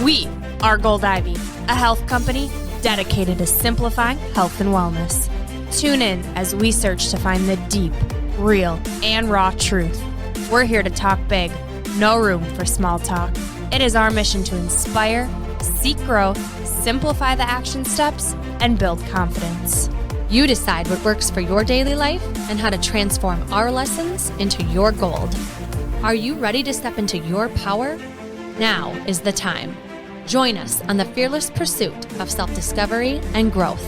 We are Gold Ivy, a health company dedicated to simplifying health and wellness. Tune in as we search to find the deep, real, and raw truth. We're here to talk big, no room for small talk. It is our mission to inspire, seek growth, simplify the action steps, and build confidence. You decide what works for your daily life and how to transform our lessons into your gold. Are you ready to step into your power? Now is the time. Join us on the fearless pursuit of self-discovery and growth.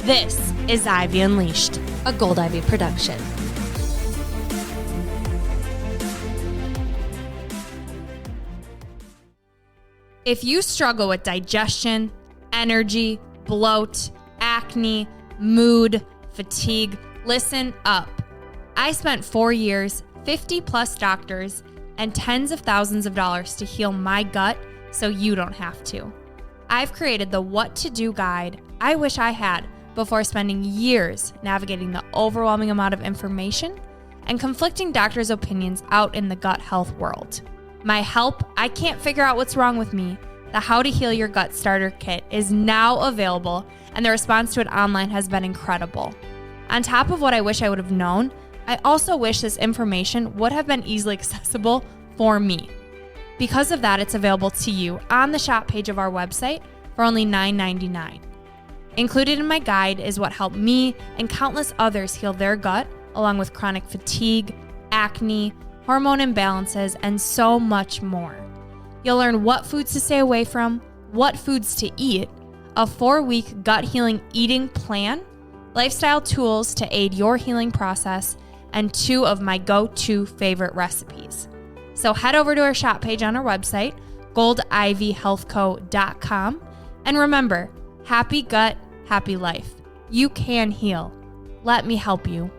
This is Ivy Unleashed, a Gold Ivy production. If you struggle with digestion, energy, bloat, acne, mood, fatigue, listen up. I spent 4 years, 50 plus doctors, and tens of thousands of dollars to heal my gut so you don't have to. I've created the what to do guide I wish I had before spending years navigating the overwhelming amount of information and conflicting doctors' opinions out in the gut health world. My help, I can't figure out what's wrong with me. The How to Heal Your Gut Starter Kit is now available, and the response to it online has been incredible. On top of what I wish I would have known, I also wish this information would have been easily accessible for me. Because of that, it's available to you on the shop page of our website for only $9.99. Included in my guide is what helped me and countless others heal their gut, along with chronic fatigue, acne, hormone imbalances, and so much more. You'll learn what foods to stay away from, what foods to eat, a 4-week gut healing eating plan, lifestyle tools to aid your healing process, and 2 of my go-to favorite recipes. So head over to our shop page on our website, goldivyhealthco.com, and remember, happy gut, happy life. You can heal. Let me help you.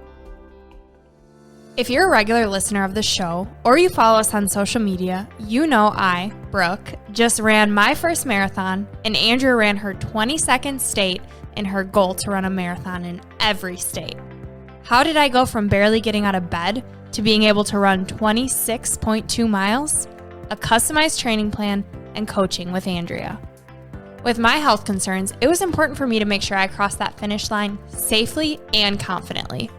If you're a regular listener of the show, or you follow us on social media, you know I, Brooke, just ran my first marathon, and Andrea ran her 22nd state in her goal to run a marathon in every state. How did I go from barely getting out of bed to being able to run 26.2 miles? A customized training plan and coaching with Andrea. With my health concerns, it was important for me to make sure I crossed that finish line safely and confidently.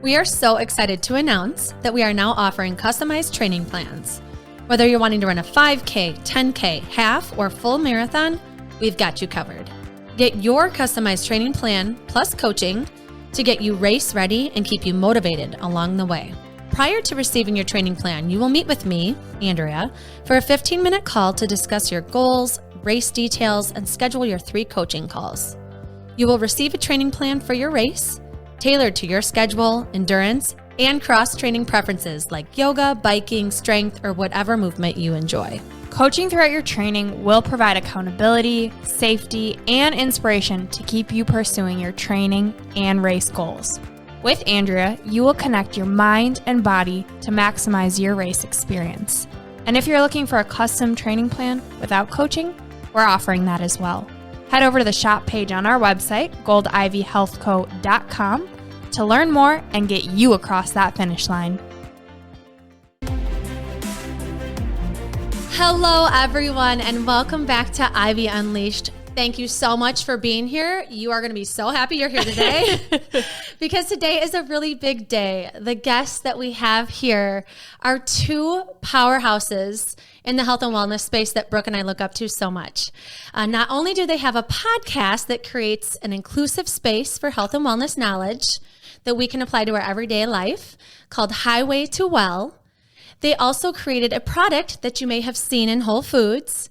We are so excited to announce that we are now offering customized training plans. Whether you're wanting to run a 5K, 10K, half, or full marathon, we've got you covered. Get your customized training plan plus coaching to get you race ready and keep you motivated along the way. Prior to receiving your training plan, you will meet with me, Andrea, for a 15-minute call to discuss your goals, race details, and schedule your 3 coaching calls. You will receive a training plan for your race, tailored to your schedule, endurance, and cross-training preferences like yoga, biking, strength, or whatever movement you enjoy. Coaching throughout your training will provide accountability, safety, and inspiration to keep you pursuing your training and race goals. With Andrea, you will connect your mind and body to maximize your race experience. And if you're looking for a custom training plan without coaching, we're offering that as well. Head over to the shop page on our website, goldivyhealthco.com, to learn more and get you across that finish line. Hello, everyone, and welcome back to Ivy Unleashed. Thank you so much for being here. You are going to be so happy you're here today because today is a really big day. The guests that we have here are 2 powerhouses in the health and wellness space that Brooke and I look up to so much. Not only do they have a podcast that creates an inclusive space for health and wellness knowledge that we can apply to our everyday life called Highway to Well, they also created a product that you may have seen in Whole Foods.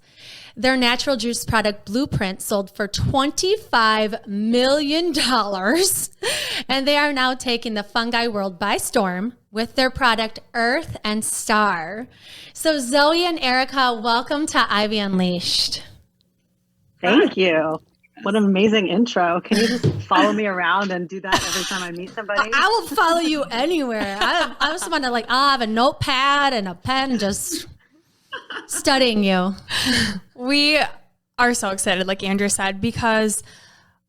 Their natural juice product, Blueprint, sold for $25 million, and they are now taking the fungi world by storm with their product, Earth and Star. So Zoe and Erica, welcome to Ivy Unleashed. Thank you. What an amazing intro. Can you just follow me around and do that every time I meet somebody? I will follow you anywhere. I just want to I'll have a notepad and a pen just studying you. We are so excited, like Andrea said, because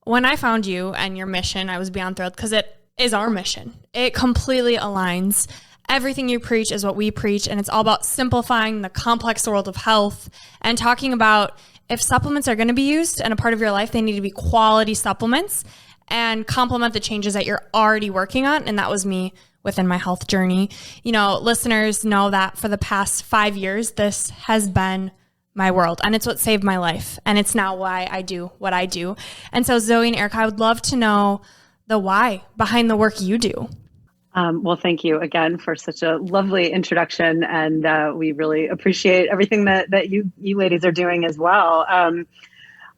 when I found you and your mission, I was beyond thrilled because it is our mission. It completely aligns. everything you preach is what we preach. And it's all about simplifying the complex world of health and talking about if supplements are going to be used and a part of your life, they need to be quality supplements and complement the changes that you're already working on. And that was me within my health journey. You know, listeners know that for the past 5 years, this has been my world, and it's what saved my life. And it's now why I do what I do. And so Zoe and Erica, I would love to know the why behind the work you do. Well, thank you again for such a lovely introduction. And we really appreciate everything that you ladies are doing as well.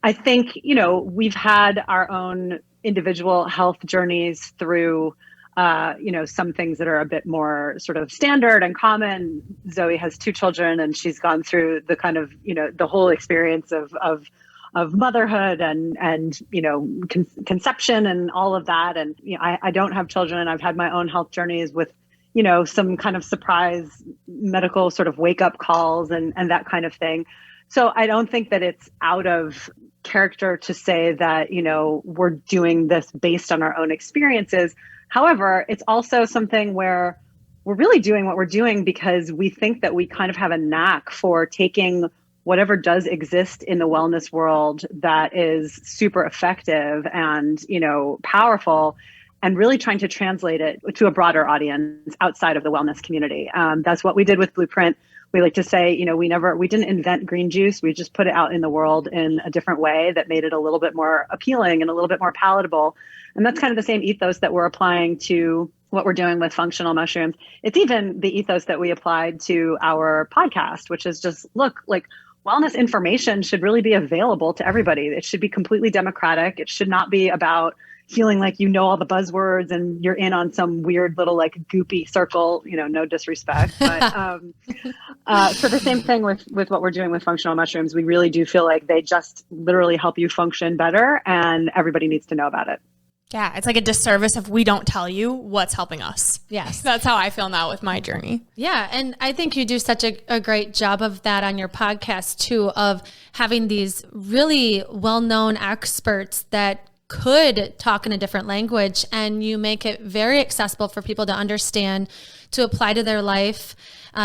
I think, you know, we've had our own individual health journeys through, you know, some things that are a bit more sort of standard and common. Zoe has 2 children, and she's gone through the kind of, you know, the whole experience of motherhood and you know, conception and all of that. And you know, I don't have children. I've had my own health journeys with, you know, some kind of surprise medical sort of wake up calls and that kind of thing. So I don't think that it's out of character to say that, you know, we're doing this based on our own experiences. However, it's also something where we're really doing what we're doing because we think that we kind of have a knack for taking whatever does exist in the wellness world that is super effective and, you know, powerful, and really trying to translate it to a broader audience outside of the wellness community. That's what we did with Blueprint. We like to say, you know, we didn't invent green juice. We just put it out in the world in a different way that made it a little bit more appealing and a little bit more palatable. And that's kind of the same ethos that we're applying to what we're doing with functional mushrooms. It's even the ethos that we applied to our podcast, which is just, look, like, wellness information should really be available to everybody. It should be completely democratic. It should not be about feeling like you know all the buzzwords and you're in on some weird little like goopy circle, you know, no disrespect. But so the same thing with what we're doing with functional mushrooms. We really do feel like they just literally help you function better, and everybody needs to know about it. Yeah, it's like a disservice if we don't tell you what's helping us. Yes. That's how I feel now with my journey. Yeah. And I think you do such a great job of that on your podcast too, of having these really well-known experts that could talk in a different language, and you make it very accessible for people to understand, to apply to their life.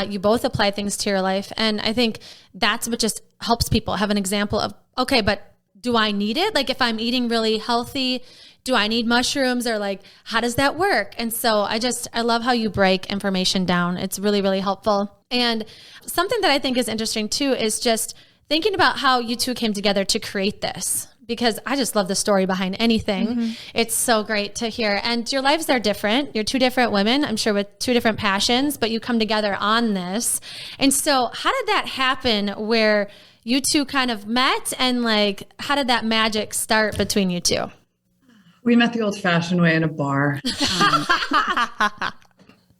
You both apply things to your life. And I think that's what just helps people have an example of, okay, but do I need it? Like if I'm eating really healthy, do I need mushrooms, or like, how does that work? And so I love how you break information down. It's really, really helpful. And something that I think is interesting too, is just thinking about how you two came together to create this, because I just love the story behind anything. Mm-hmm. It's so great to hear. And your lives are different. You're 2 different women, I'm sure, with 2 different passions, but you come together on this. And so how did that happen where you two kind of met, and like, how did that magic start between you two? We met the old-fashioned way in a bar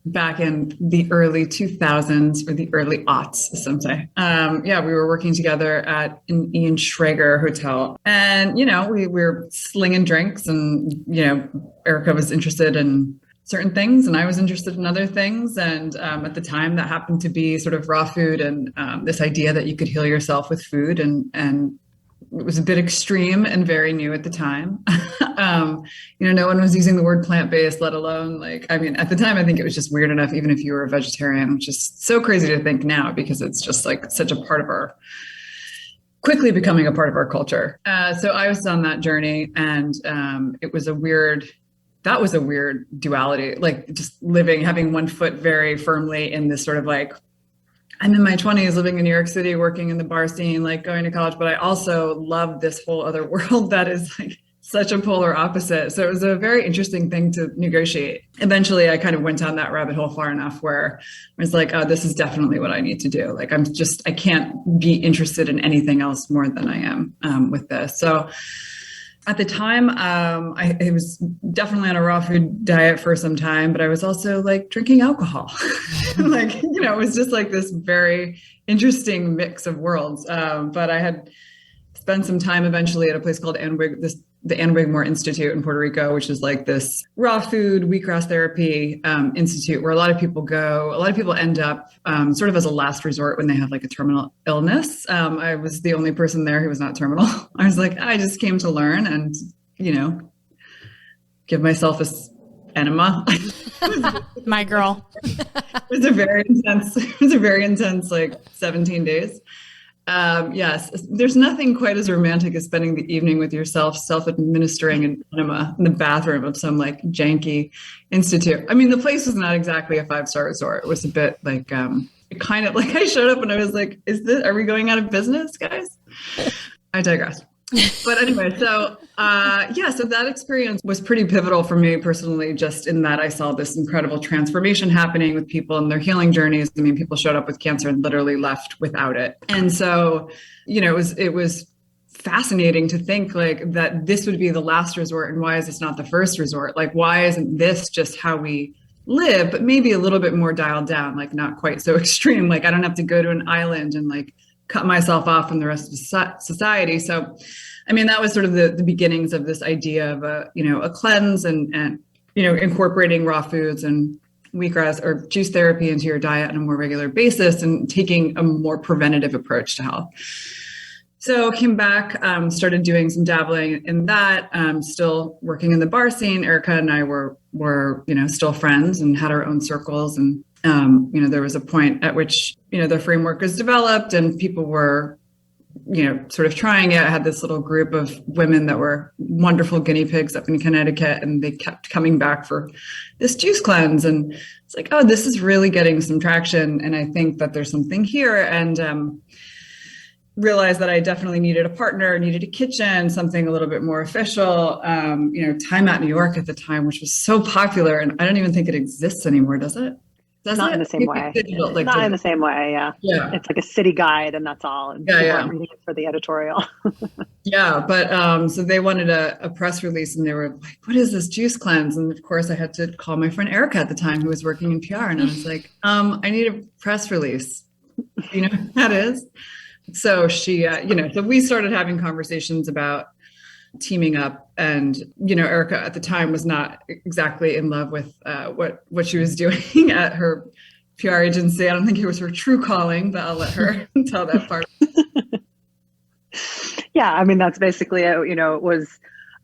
back in the early 2000s, or the early aughts, some say. Yeah, we were working together at an Ian Schrager hotel. And, you know, we were slinging drinks, and, you know, Erica was interested in certain things and I was interested in other things. And at the time, that happened to be sort of raw food and this idea that you could heal yourself with food. And it was a bit extreme and very new at the time. You know, no one was using the word plant-based, let alone like, I mean, at the time, I think it was just weird enough, even if you were a vegetarian, which is so crazy to think now, because it's just like such a part of quickly becoming a part of our culture. So I was on that journey, and that was a weird duality, like just having one foot very firmly in this sort of like, I'm in my 20s living in New York City, working in the bar scene, like going to college, but I also love this whole other world that is like such a polar opposite. So it was a very interesting thing to negotiate. Eventually, I kind of went down that rabbit hole far enough where I was like, oh, this is definitely what I need to do. Like, I can't be interested in anything else more than I am with this. So at the time, I was definitely on a raw food diet for some time, but I was also like drinking alcohol. Like, you know, it was just like this very interesting mix of worlds. But I had spent some time eventually at a place called the Ann Wigmore Institute in Puerto Rico, which is like this raw food wheatgrass therapy institute where a lot of people go. A lot of people end up sort of as a last resort when they have like a terminal illness. I was the only person there who was not terminal. I was like, I just came to learn and, you know, give myself enema. My girl. It was a very intense, like 17 days. Yes, there's nothing quite as romantic as spending the evening with yourself, self-administering an enema in the bathroom of some like janky institute. I mean, the place was not exactly a 5-star resort. It was a bit like, kind of like I showed up and I was like, are we going out of business, guys? I digress. But anyway, so that experience was pretty pivotal for me personally, just in that I saw this incredible transformation happening with people and their healing journeys. I mean, people showed up with cancer and literally left without it. And so, it was fascinating to think like that this would be the last resort, and why is this not the first resort? Like, why isn't this just how we live, but maybe a little bit more dialed down, like not quite so extreme. Like I don't have to go to an island and like cut myself off from the rest of society. So, I mean, that was sort of the beginnings of this idea of a cleanse and incorporating raw foods and wheatgrass or juice therapy into your diet on a more regular basis and taking a more preventative approach to health. So came back, started doing some dabbling in that, still working in the bar scene. Erica and I were still friends and had our own circles. And, there was a point at which, the framework was developed and people were, sort of trying it. I had this little group of women that were wonderful guinea pigs up in Connecticut, and they kept coming back for this juice cleanse. And it's like, oh, this is really getting some traction. And I think that there's something here. And, realized that I definitely needed a partner, needed a kitchen, something a little bit more official. Time Out New York at the time, which was so popular, and I don't even think it exists anymore, does it? Not in the same way. Not in the same way, yeah. Yeah. It's like a city guide and that's all. And people aren't reading it for the editorial. Yeah, but so they wanted a press release and they were like, what is this juice cleanse? And of course I had to call my friend Erica at the time who was working in PR. And I was like, I need a press release. You know what that is? So she, so we started having conversations about teaming up, and, Erica at the time was not exactly in love with what she was doing at her PR agency. I don't think it was her true calling, but I'll let her tell that part. Yeah. I mean, that's basically it.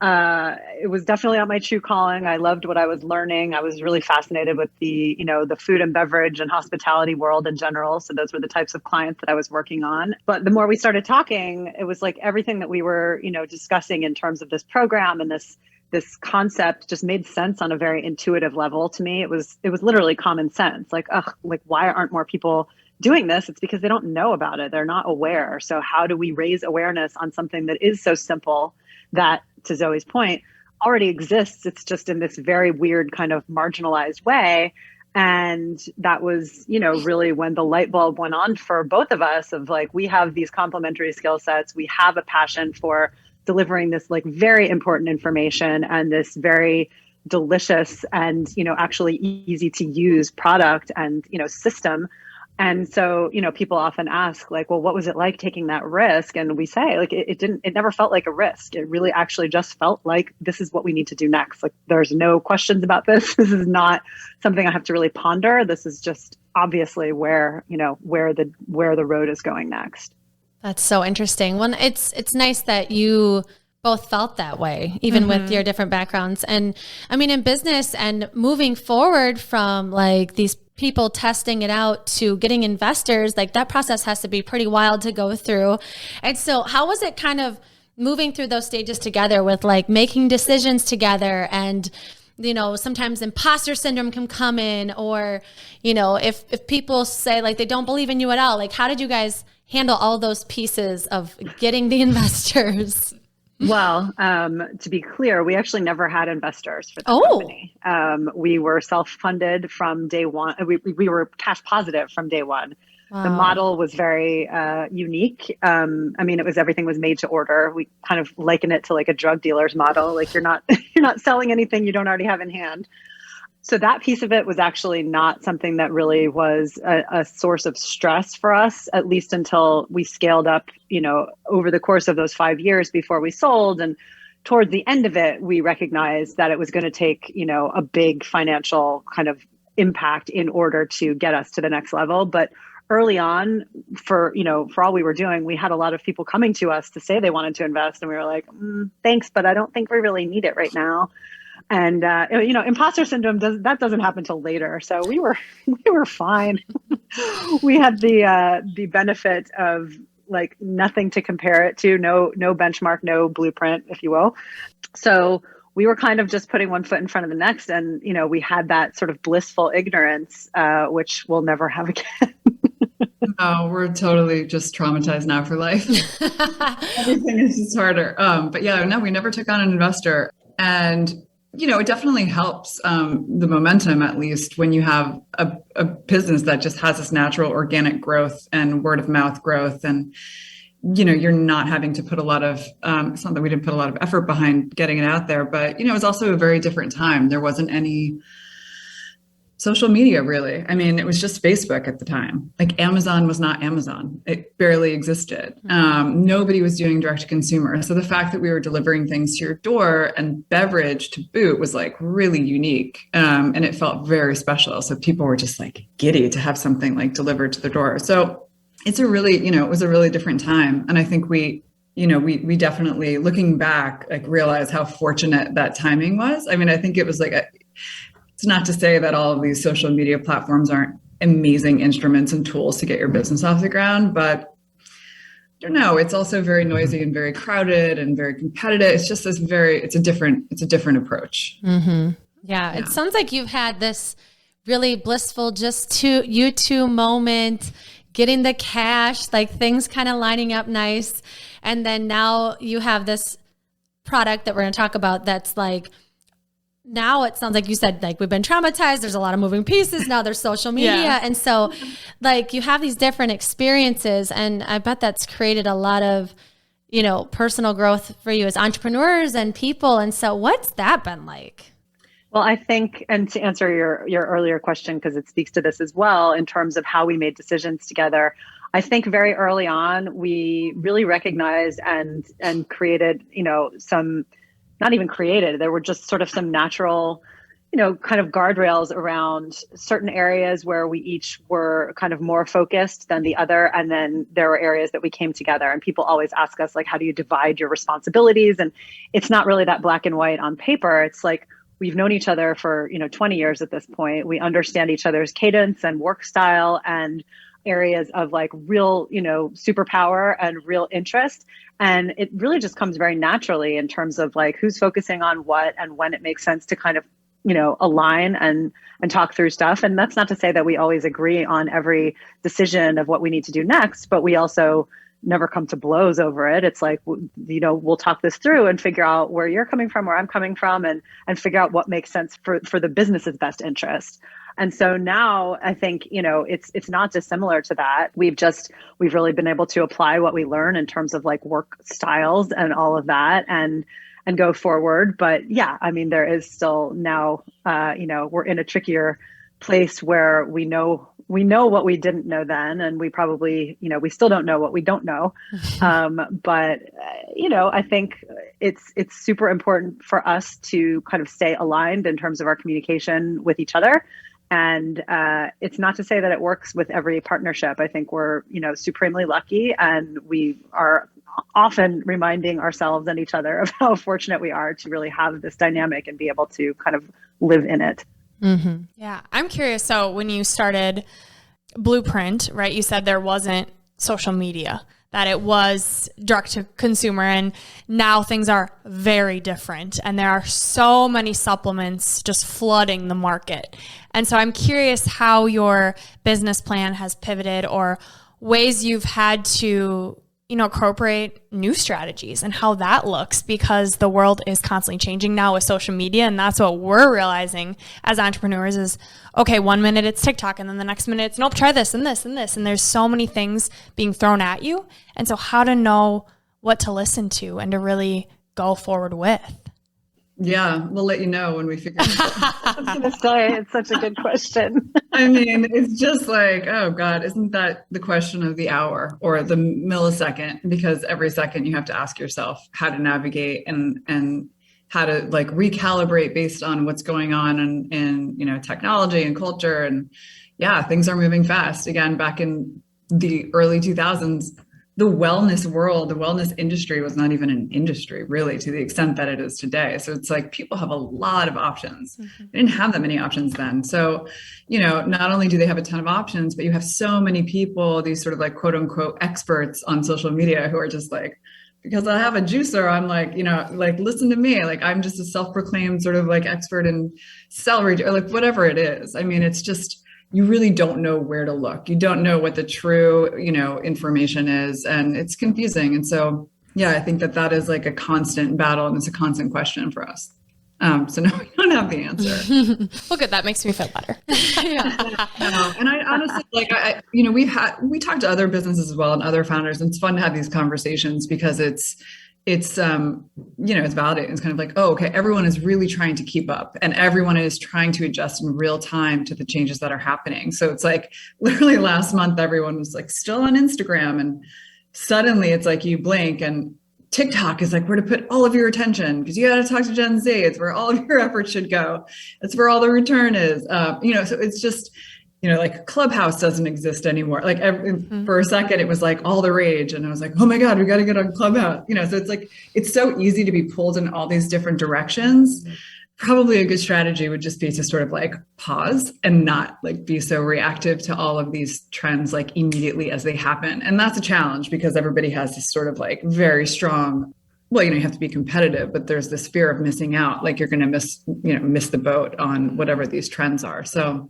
It was definitely on my true calling. I loved what I was learning. I was really fascinated with the food and beverage and hospitality world in general. So those were the types of clients that I was working on. But the more we started talking, it was like everything that we were, discussing in terms of this program and this concept just made sense on a very intuitive level to me. It was literally common sense. Like, why aren't more people doing this? It's because they don't know about it. They're not aware. So how do we raise awareness on something that is so simple that, to Zoe's point, already exists? It's just in this very weird kind of marginalized way. And that was, really when the light bulb went on for both of us of like, we have these complementary skill sets. We have a passion for delivering this like very important information and this very delicious and, actually easy to use product and, system. And so, people often ask like, well, what was it like taking that risk? And we say like, it never felt like a risk. It really actually just felt like this is what we need to do next. Like there's no questions about this. This is not something I have to really ponder. This is just obviously where the road is going next. That's so interesting. Well, it's nice that you both felt that way, even with your different backgrounds. And I mean, in business and moving forward from like these people testing it out to getting investors, like that process has to be pretty wild to go through. And so how was it kind of moving through those stages together with like making decisions together? And, sometimes imposter syndrome can come in, or, if people say like they don't believe in you at all, like how did you guys handle all those pieces of getting the investors? Well, to be clear, we actually never had investors for the company. We were self-funded from day one. We were cash positive from day one. Wow. The model was very unique. Everything was made to order. We kind of liken it to like a drug dealer's model. Like you're not selling anything you don't already have in hand. So that piece of it was actually not something that really was a source of stress for us, at least until we scaled up, over the course of those 5 years before we sold. And towards the end of it, we recognized that it was going to take, a big financial kind of impact in order to get us to the next level. But early on, for all we were doing, we had a lot of people coming to us to say they wanted to invest. And we were like, thanks, but I don't think we really need it right now. And imposter syndrome doesn't happen till later. So we were fine. We had the benefit of like nothing to compare it to, no benchmark, no blueprint, if you will. So we were kind of just putting one foot in front of the next, and we had that sort of blissful ignorance, which we'll never have again. No, we're totally just traumatized now for life. Everything is just harder. But yeah, no, we never took on an investor. And, it definitely helps the momentum, at least when you have a business that just has this natural organic growth and word of mouth growth. And, you're not having to put a lot of, it's not that we didn't put a lot of effort behind getting it out there, but, it was also a very different time. There wasn't any social media, really. I mean, it was just Facebook at the time. Like Amazon was not Amazon. It barely existed. Nobody was doing direct to consumer. So the fact that we were delivering things to your door and beverage to boot was like really unique. And it felt very special. So people were just like giddy to have something like delivered to the door. So it's a really, it was a really different time. And I think we definitely, looking back, like realize how fortunate that timing was. I mean, I think it was like it's not to say that all of these social media platforms aren't amazing instruments and tools to get your business off the ground, but I don't know. It's also very noisy and very crowded and very competitive. It's just it's a different approach. Mm-hmm. Yeah. It sounds like you've had this really blissful, you two moment, getting the cash, like things kind of lining up nice. And then now you have this product that we're going to talk about that's like, now it sounds like you said, like, we've been traumatized. There's a lot of moving pieces. Now there's social media. Yeah. And so like you have these different experiences, and I bet that's created a lot of, personal growth for you as entrepreneurs and people. And so what's that been like? Well, I think, and to answer your earlier question, because it speaks to this as well, in terms of how we made decisions together, I think very early on, we really recognized and created, some, not even created, there were just sort of some natural, kind of guardrails around certain areas where we each were kind of more focused than the other. And then there were areas that we came together, and people always ask us, like, how do you divide your responsibilities? And it's not really that black and white on paper. It's like, we've known each other for, 20 years at this point. We understand each other's cadence and work style and areas of like real, superpower and real interest. And it really just comes very naturally in terms of like who's focusing on what and when it makes sense to kind of, align and talk through stuff. And that's not to say that we always agree on every decision of what we need to do next, but we also never come to blows over it. It's like, we'll talk this through and figure out where you're coming from, where I'm coming from, and figure out what makes sense for the business's best interest. And so now I think, it's not dissimilar to that. We've really been able to apply what we learn in terms of like work styles and all of that and go forward. But yeah, I mean, there is still now, we're in a trickier place where we know what we didn't know then, and we probably, we still don't know what we don't know. But I think it's super important for us to kind of stay aligned in terms of our communication with each other. And it's not to say that it works with every partnership. I think we're, supremely lucky, and we are often reminding ourselves and each other of how fortunate we are to really have this dynamic and be able to kind of live in it. Mm-hmm. Yeah. I'm curious. So when you started Blueprint, right, you said there wasn't social media, that it was direct to consumer, and now things are very different, and there are so many supplements just flooding the market. And so I'm curious how your business plan has pivoted, or ways you've had to, incorporate new strategies and how that looks, because the world is constantly changing now with social media. And that's what we're realizing as entrepreneurs is, okay, 1 minute it's TikTok, and then the next minute it's, nope, try this and this and this. And there's so many things being thrown at you. And so how to know what to listen to and to really go forward with. Yeah, we'll let you know when we figure it out. I was going to say, it's such a good question. I mean, it's just like, oh God, isn't that the question of the hour or the millisecond? Because every second you have to ask yourself how to navigate and how to like recalibrate based on what's going on in technology and culture. And yeah, things are moving fast. Again, back in the early 2000s, the wellness world, the wellness industry was not even an industry really to the extent that it is today. So it's like people have a lot of options. They didn't have that many options then. So, not only do they have a ton of options, but you have so many people, these sort of like quote unquote experts on social media who are just like, because I have a juicer, I'm like, like, listen to me. Like, I'm just a self-proclaimed sort of like expert in celery or like whatever it is. I mean, it's just, you really don't know where to look. You don't know what the true, information is, and it's confusing. And so, yeah, I think that is like a constant battle, and it's a constant question for us. So no, we don't have the answer. Well, good. That makes me feel better. Yeah. And I honestly, like, we talked to other businesses as well and other founders, and it's fun to have these conversations because it's validating. It's kind of like, oh, okay, everyone is really trying to keep up and everyone is trying to adjust in real time to the changes that are happening. So it's like literally last month, everyone was like still on Instagram, and suddenly it's like you blink and TikTok is like where to put all of your attention because you got to talk to Gen Z. It's where all of your efforts should go. It's where all the return is. So it's just, like Clubhouse doesn't exist anymore. Like for a second, it was like all the rage. And I was like, oh my God, we got to get on Clubhouse. So it's like, it's so easy to be pulled in all these different directions. Probably a good strategy would just be to sort of like pause and not like be so reactive to all of these trends like immediately as they happen. And that's a challenge because everybody has this sort of like very strong, well, you have to be competitive, but there's this fear of missing out. Like you're going to miss the boat on whatever these trends are. So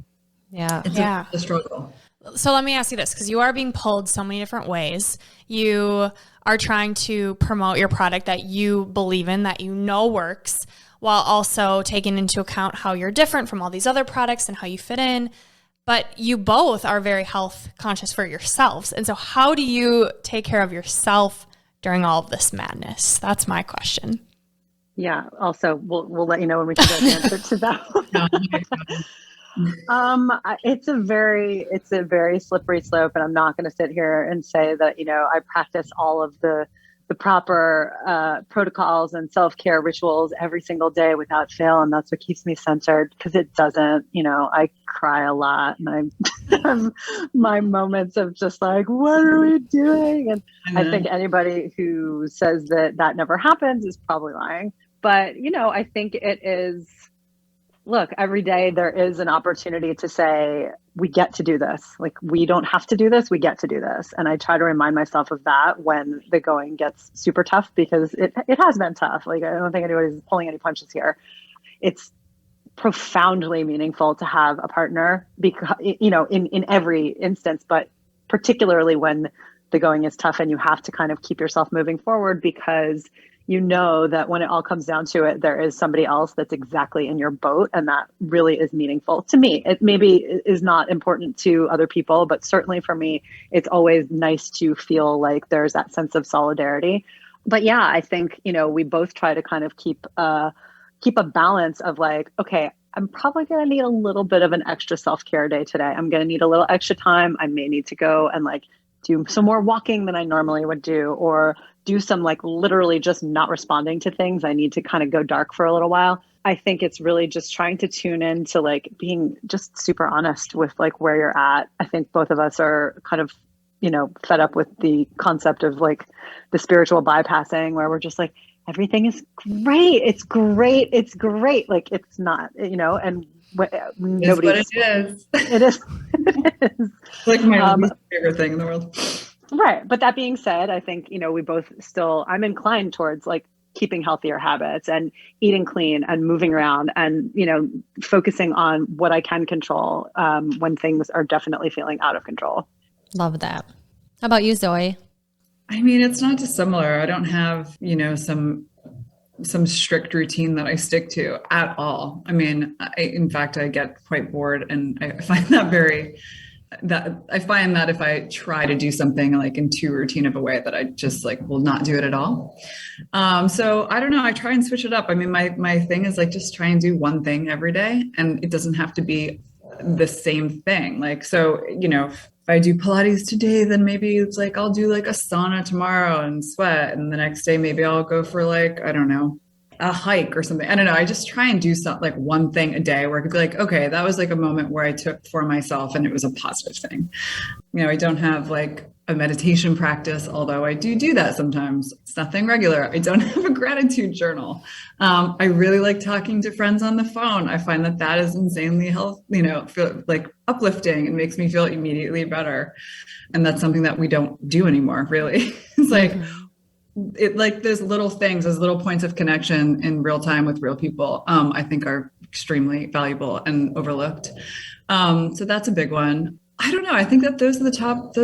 it's a struggle. So let me ask you this, because you are being pulled so many different ways. You are trying to promote your product that you believe in, that works, while also taking into account how you're different from all these other products and how you fit in. But you both are very health conscious for yourselves. And so how do you take care of yourself during all of this madness? That's my question. Yeah. Also, we'll let you know when we can get the answer to that. It's a very slippery slope, and I'm not going to sit here and say that, I practice all of the proper protocols and self-care rituals every single day without fail. And that's what keeps me centered, because it doesn't, I cry a lot and I have my moments of just like, what are we doing? And I think anybody who says that never happens is probably lying. But, I think it is, look, every day there is an opportunity to say, we get to do this. Like, we don't have to do this. We get to do this. And I try to remind myself of that when the going gets super tough, because it has been tough. Like, I don't think anybody's pulling any punches here. It's profoundly meaningful to have a partner, because, in every instance, but particularly when the going is tough and you have to kind of keep yourself moving forward, because that when it all comes down to it, there is somebody else that's exactly in your boat. And that really is meaningful to me. It maybe is not important to other people, but certainly for me, it's always nice to feel like there's that sense of solidarity. But yeah, I think, we both try to kind of keep a balance of like, okay, I'm probably going to need a little bit of an extra self-care day today. I'm going to need a little extra time. I may need to go and like do some more walking than I normally would do, or do some like literally just not responding to things. I need to kind of go dark for a little while. I think it's really just trying to tune in to like being just super honest with like where you're at. I think both of us are kind of, fed up with the concept of like the spiritual bypassing, where we're just like, everything is great. It's great. It's great. Like, it's not, and nobody's. It is. It is. It is. Like my least favorite thing in the world. Right. But that being said, I think, we both I'm inclined towards like keeping healthier habits and eating clean and moving around and, focusing on what I can control when things are definitely feeling out of control. Love that. How about you, Zoe? I mean, it's not dissimilar. I don't have, some strict routine that I stick to at all. I mean, in fact, I get quite bored, and I find that if I try to do something like in too routine of a way, that I just like will not do it at all. So I don't know. I try and switch it up. I mean, my thing is like, just try and do one thing every day, and it doesn't have to be the same thing. Like, so, if I do Pilates today, then maybe it's like, I'll do like a sauna tomorrow and sweat. And the next day, maybe I'll go for like, I don't know, a hike or something. I don't know. I just try and do something like one thing a day where I could be like, okay, that was like a moment where I took for myself and it was a positive thing. I don't have like a meditation practice, although I do that sometimes. It's nothing regular. I don't have a gratitude journal. I really like talking to friends on the phone. I find that is insanely feel like uplifting and makes me feel immediately better. And that's something that we don't do anymore, really. It's like those little things, those little points of connection in real time with real people, I think are extremely valuable and overlooked. So that's a big one. I don't know. I think that those are the top,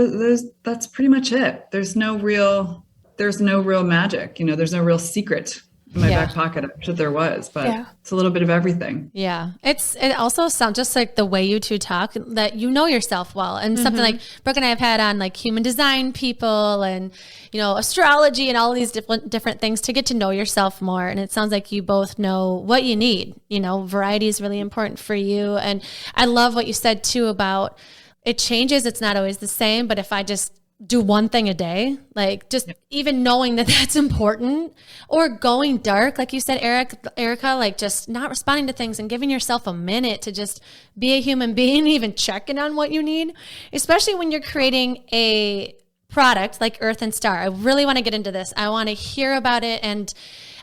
that's pretty much it. There's no real magic, there's no real secret in my back pocket. I'm sure there was, but it's a little bit of everything. Yeah. It also sounds just like the way you two talk, that you know yourself well, and something like Brooke and I have had on like human design people and, astrology and all these different things to get to know yourself more. And it sounds like you both know what you need. Variety is really important for you. And I love what you said too about it changes. It's not always the same, but if I just do one thing a day, like just even knowing that that's important, or going dark, like you said, Erica, like just not responding to things and giving yourself a minute to just be a human being, even checking on what you need, especially when you're creating a product like Earth and Star. I really want to get into this. I want to hear about it. And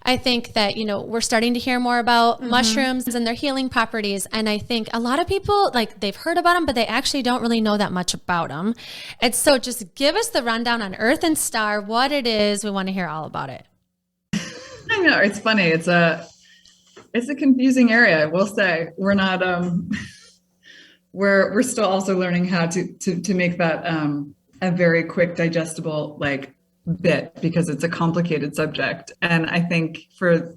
I think that, we're starting to hear more about mushrooms and their healing properties. And I think a lot of people, like, they've heard about them, but they actually don't really know that much about them. And so just give us the rundown on Earth and Star, what it is. We want to hear all about it. I know, it's funny. It's a confusing area, I will say. We're not, we're still also learning how to make that a very quick, digestible, bit, because it's a complicated subject. And I think for,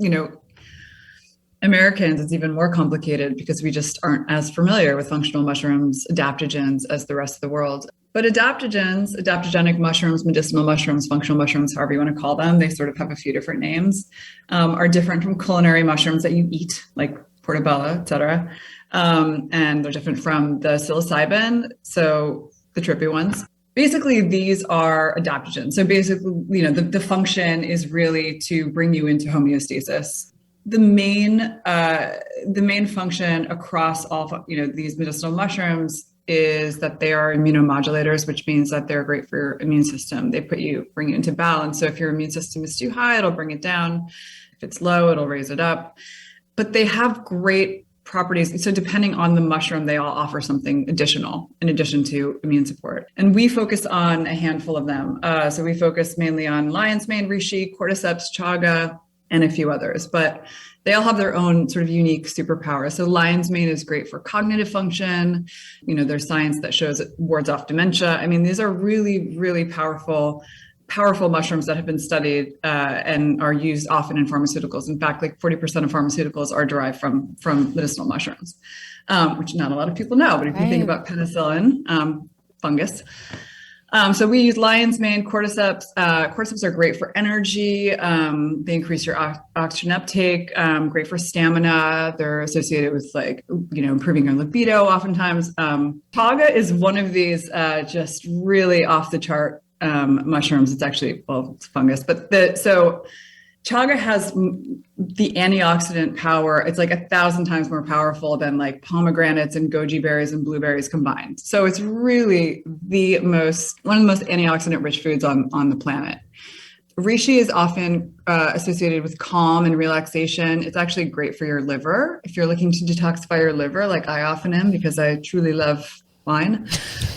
Americans, it's even more complicated because we just aren't as familiar with functional mushrooms, adaptogens, as the rest of the world. But adaptogens, adaptogenic mushrooms, medicinal mushrooms, functional mushrooms, however you want to call them, they sort of have a few different names, are different from culinary mushrooms that you eat, like portobello, et cetera. And they're different from the psilocybin, so the trippy ones. Basically, these are adaptogens. So basically, the function is really to bring you into homeostasis. The main function across all, these medicinal mushrooms is that they are immunomodulators, which means that they're great for your immune system. They bring you into balance. So if your immune system is too high, it'll bring it down. If it's low, it'll raise it up. But they have great properties. So depending on the mushroom, they all offer something additional in addition to immune support. And we focus on a handful of them. So we focus mainly on lion's mane, reishi, cordyceps, chaga, and a few others, but they all have their own sort of unique superpower. So lion's mane is great for cognitive function. There's science that shows it wards off dementia. I mean, these are really, really powerful mushrooms that have been studied and are used often in pharmaceuticals. In fact, like 40% of pharmaceuticals are derived from medicinal mushrooms, which not a lot of people know. But if you think about penicillin, fungus. So we use lion's mane, cordyceps. Cordyceps are great for energy. They increase your oxygen uptake, great for stamina. They're associated with improving your libido oftentimes. Chaga is one of these just really off the chart mushrooms. It's actually, it's fungus, but chaga has the antioxidant power. It's like 1,000 times more powerful than like pomegranates and goji berries and blueberries combined. So it's really one of the most antioxidant rich foods on the planet. Reishi is often associated with calm and relaxation. It's actually great for your liver. If you're looking to detoxify your liver, like I often am, because I truly love wine.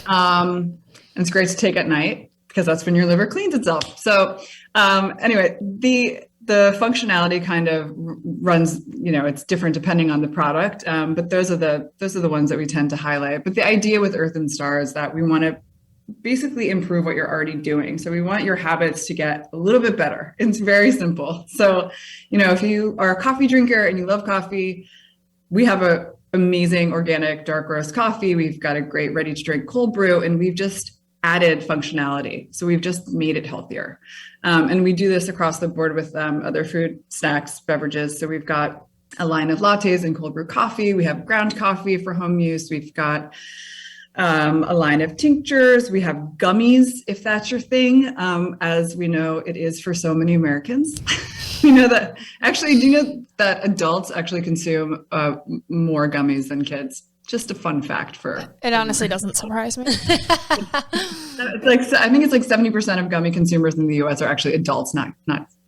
And it's great to take at night, because that's when your liver cleans itself. So anyway, the functionality kind of runs, it's different depending on the product. But those are the ones that we tend to highlight. But the idea with Earth and Star is that we want to basically improve what you're already doing. So we want your habits to get a little bit better. It's very simple. So, if you are a coffee drinker and you love coffee, we have a amazing organic dark roast coffee. We've got a great ready to drink cold brew, and we've just added functionality. So we've just made it healthier. And we do this across the board with other food, snacks, beverages. So we've got a line of lattes and cold brew coffee. We have ground coffee for home use. We've got a line of tinctures. We have gummies, if that's your thing, as we know it is for so many Americans. Do you know that adults actually consume more gummies than kids? Just a fun fact for. It honestly doesn't surprise me. It's like, I think it's like 70% of gummy consumers in the US are actually adults, not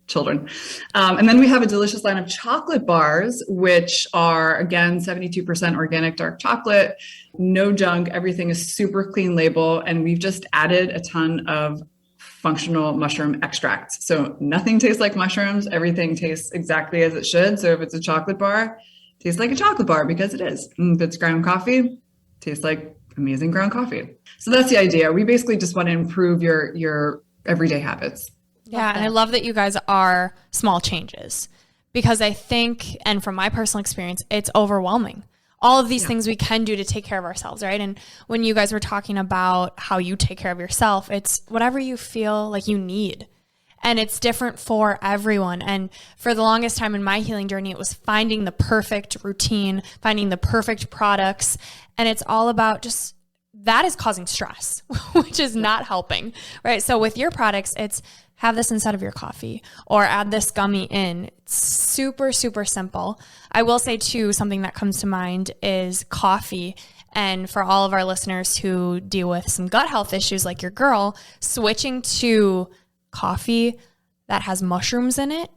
children. And then we have a delicious line of chocolate bars, which are, again, 72% organic dark chocolate, no junk. Everything is super clean label. And we've just added a ton of functional mushroom extracts. So nothing tastes like mushrooms. Everything tastes exactly as it should. So if it's a chocolate bar, it tastes like a chocolate bar because it is. And if it's ground coffee, it tastes like amazing ground coffee. So that's the idea. We basically just want to improve your everyday habits. Yeah, and I love that you guys are small changes, because I think, and from my personal experience, it's overwhelming. All of these things we can do to take care of ourselves, right? And when you guys were talking about how you take care of yourself, it's whatever you feel like you need. And it's different for everyone. And for the longest time in my healing journey, it was finding the perfect routine, finding the perfect products. And it's all about just, that is causing stress, which is not helping, right? So with your products, it's have this instead of your coffee or add this gummy in. It's super, super simple. I will say too, something that comes to mind is coffee. And for all of our listeners who deal with some gut health issues like your girl, switching to coffee that has mushrooms in it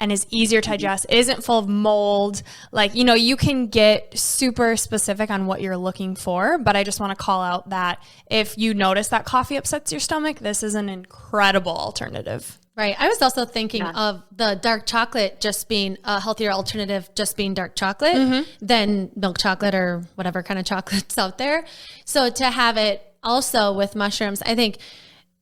and is easier to digest, isn't full of mold. Like, you know, you can get super specific on what you're looking for, but I just want to call out that if you notice that coffee upsets your stomach, this is an incredible alternative. Right. I was also thinking of the dark chocolate just being a healthier alternative, just being dark chocolate than milk chocolate or whatever kind of chocolate's out there. So to have it also with mushrooms, I think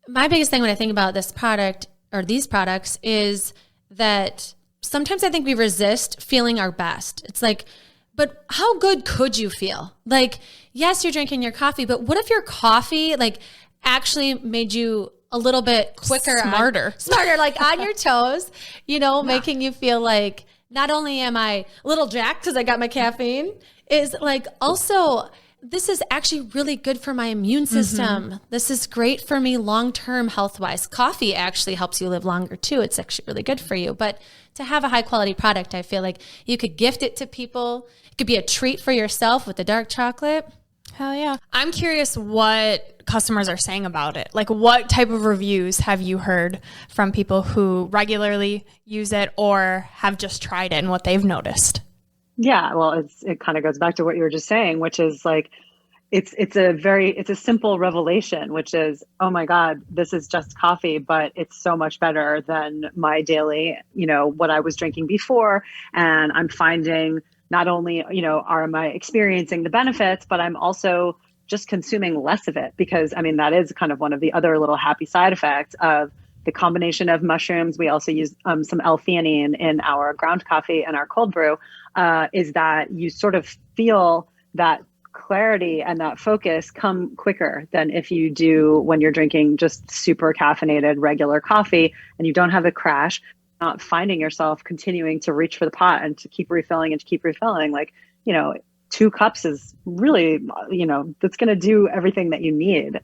my biggest thing when I think about this product or these products is that sometimes I think we resist feeling our best. It's like, but how good could you feel? Like, yes, you're drinking your coffee, but what if your coffee like actually made you a little bit quicker, smarter, like on your toes, you know, making you feel like not only am I a little jacked because I got my caffeine, is like also this is actually really good for my immune system. This is great for me long-term health-wise. Coffee actually helps you live longer too. It's actually really good for you. But to have a high-quality product, I feel like you could gift it to people. It could be a treat for yourself with the dark chocolate. Hell yeah. I'm curious what customers are saying about it. Like, what type of reviews have you heard from people who regularly use it or have just tried it and what they've noticed? Yeah, well, it kind of goes back to what you were just saying, which is like, it's a simple revelation, which is, oh my God, this is just coffee, but it's so much better than my daily, you know, what I was drinking before. And I'm finding not only, you know, am I experiencing the benefits, but I'm also just consuming less of it, because I mean, that is kind of one of the other little happy side effects of the combination of mushrooms. We also use some L-theanine in our ground coffee and our cold brew, is that you sort of feel that clarity and that focus come quicker than if you do when you're drinking just super caffeinated regular coffee and you don't have a crash, not finding yourself continuing to reach for the pot and to keep refilling and to keep refilling. Like, you know, 2 cups is really, you know, that's going to do everything that you need.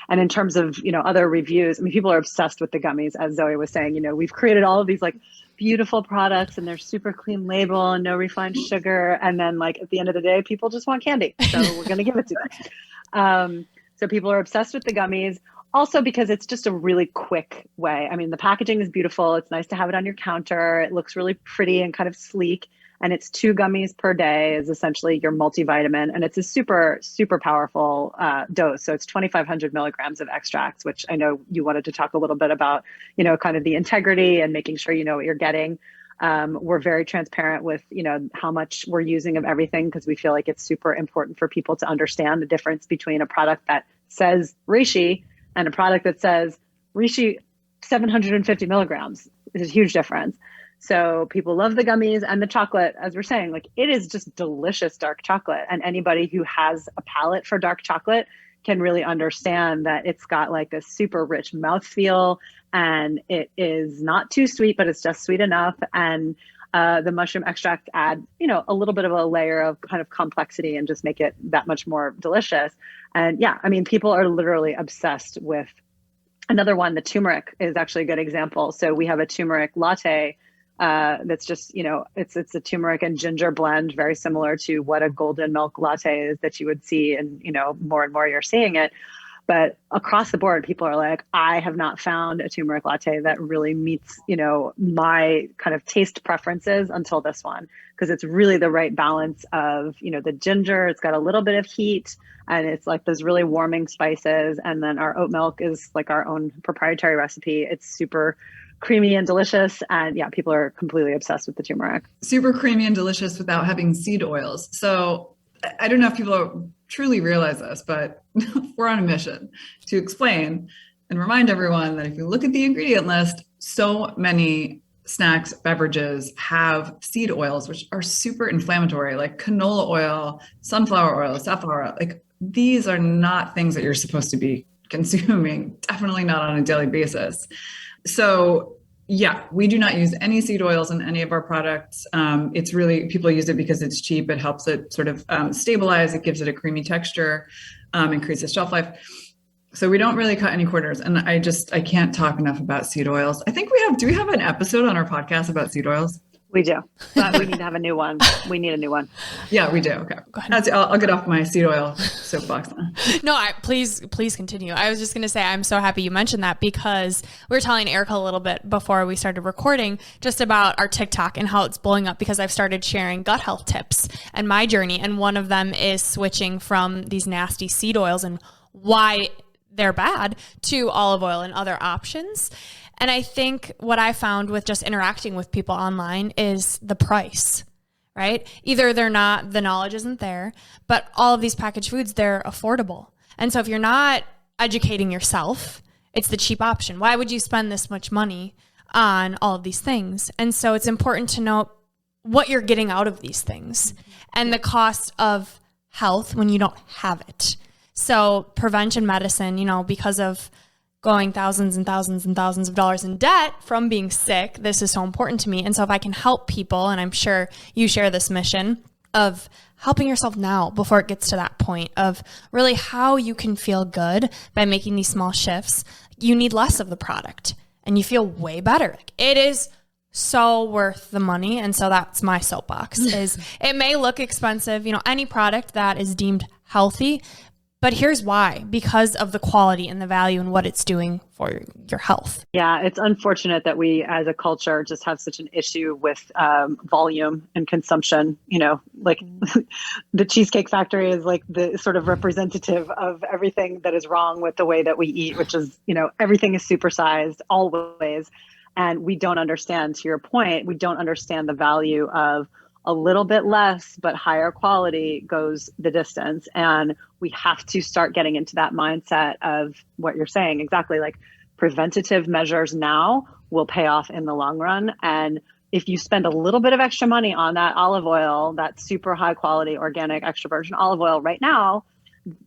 And in terms of, you know, other reviews, I mean, people are obsessed with the gummies, as Zoe was saying. You know, we've created all of these like beautiful products and they're super clean label and no refined sugar. And then like at the end of the day, people just want candy. So we're going to give it to them. So people are obsessed with the gummies. Also because it's just a really quick way. I mean, the packaging is beautiful. It's nice to have it on your counter. It looks really pretty and kind of sleek. And it's 2 gummies per day is essentially your multivitamin. And it's a super, super powerful dose. So it's 2,500 milligrams of extracts, which I know you wanted to talk a little bit about, you know, kind of the integrity and making sure you know what you're getting. We're very transparent with, you know, how much we're using of everything, because we feel like it's super important for people to understand the difference between a product that says reishi and a product that says reishi 750 milligrams. Is a huge difference. So people love the gummies and the chocolate, as we're saying, like it is just delicious dark chocolate. And anybody who has a palate for dark chocolate can really understand that it's got like a super rich mouthfeel and it is not too sweet, but it's just sweet enough. And the mushroom extract add, you know, a little bit of a layer of kind of complexity and just make it that much more delicious. And yeah, I mean, people are literally obsessed with another one. The turmeric is actually a good example. So we have a turmeric latte That's just, it's a turmeric and ginger blend, very similar to what a golden milk latte is that you would see. And, more and more you're seeing it. But across the board, people are like, I have not found a turmeric latte that really meets, my kind of taste preferences until this one, because it's really the right balance of, the ginger, it's got a little bit of heat, and it's like those really warming spices. And then our oat milk is like our own proprietary recipe. It's super creamy and delicious. And yeah, people are completely obsessed with the turmeric. Super creamy and delicious without having seed oils. So I don't know if people truly realize this, but we're on a mission to explain and remind everyone that if you look at the ingredient list, so many snacks, beverages have seed oils, which are super inflammatory, like canola oil, sunflower oil, safflower oil. Like, these are not things that you're supposed to be consuming, definitely not on a daily basis. So yeah, we do not use any seed oils in any of our products. It's really, people use it because it's cheap. It helps it sort of stabilize. It gives it a creamy texture, increases shelf life. So we don't really cut any corners. And I can't talk enough about seed oils. I think do we have an episode on our podcast about seed oils? We do, but we need to have a new one. We need a new one. Yeah, we do. Okay. I'll get off my seed oil soapbox now. No, please continue. I was just going to say, I'm so happy you mentioned that, because we were telling Erica a little bit before we started recording just about our TikTok and how it's blowing up, because I've started sharing gut health tips and my journey. And one of them is switching from these nasty seed oils and why they're bad to olive oil and other options. And I think what I found with just interacting with people online is the price, right? Either the knowledge isn't there, but all of these packaged foods, they're affordable. And so if you're not educating yourself, it's the cheap option. Why would you spend this much money on all of these things? And so it's important to know what you're getting out of these things and the cost of health when you don't have it. So prevention medicine, because of going thousands and thousands and thousands of dollars in debt from being sick, this is so important to me. And so if I can help people, and I'm sure you share this mission of helping yourself now before it gets to that point of really how you can feel good by making these small shifts, you need less of the product and you feel way better. Like, it is so worth the money. And so that's my soapbox is it may look expensive, any product that is deemed healthy, but here's why, because of the quality and the value and what it's doing for your health. Yeah, it's unfortunate that we as a culture just have such an issue with volume and consumption. Like the Cheesecake Factory is like the sort of representative of everything that is wrong with the way that we eat, which is, everything is supersized always. And we don't understand, to your point, we don't understand the value of a little bit less, but higher quality goes the distance. And we have to start getting into that mindset of what you're saying. Exactly. Like, preventative measures now will pay off in the long run. And if you spend a little bit of extra money on that olive oil, that super high quality, organic, extra virgin olive oil right now,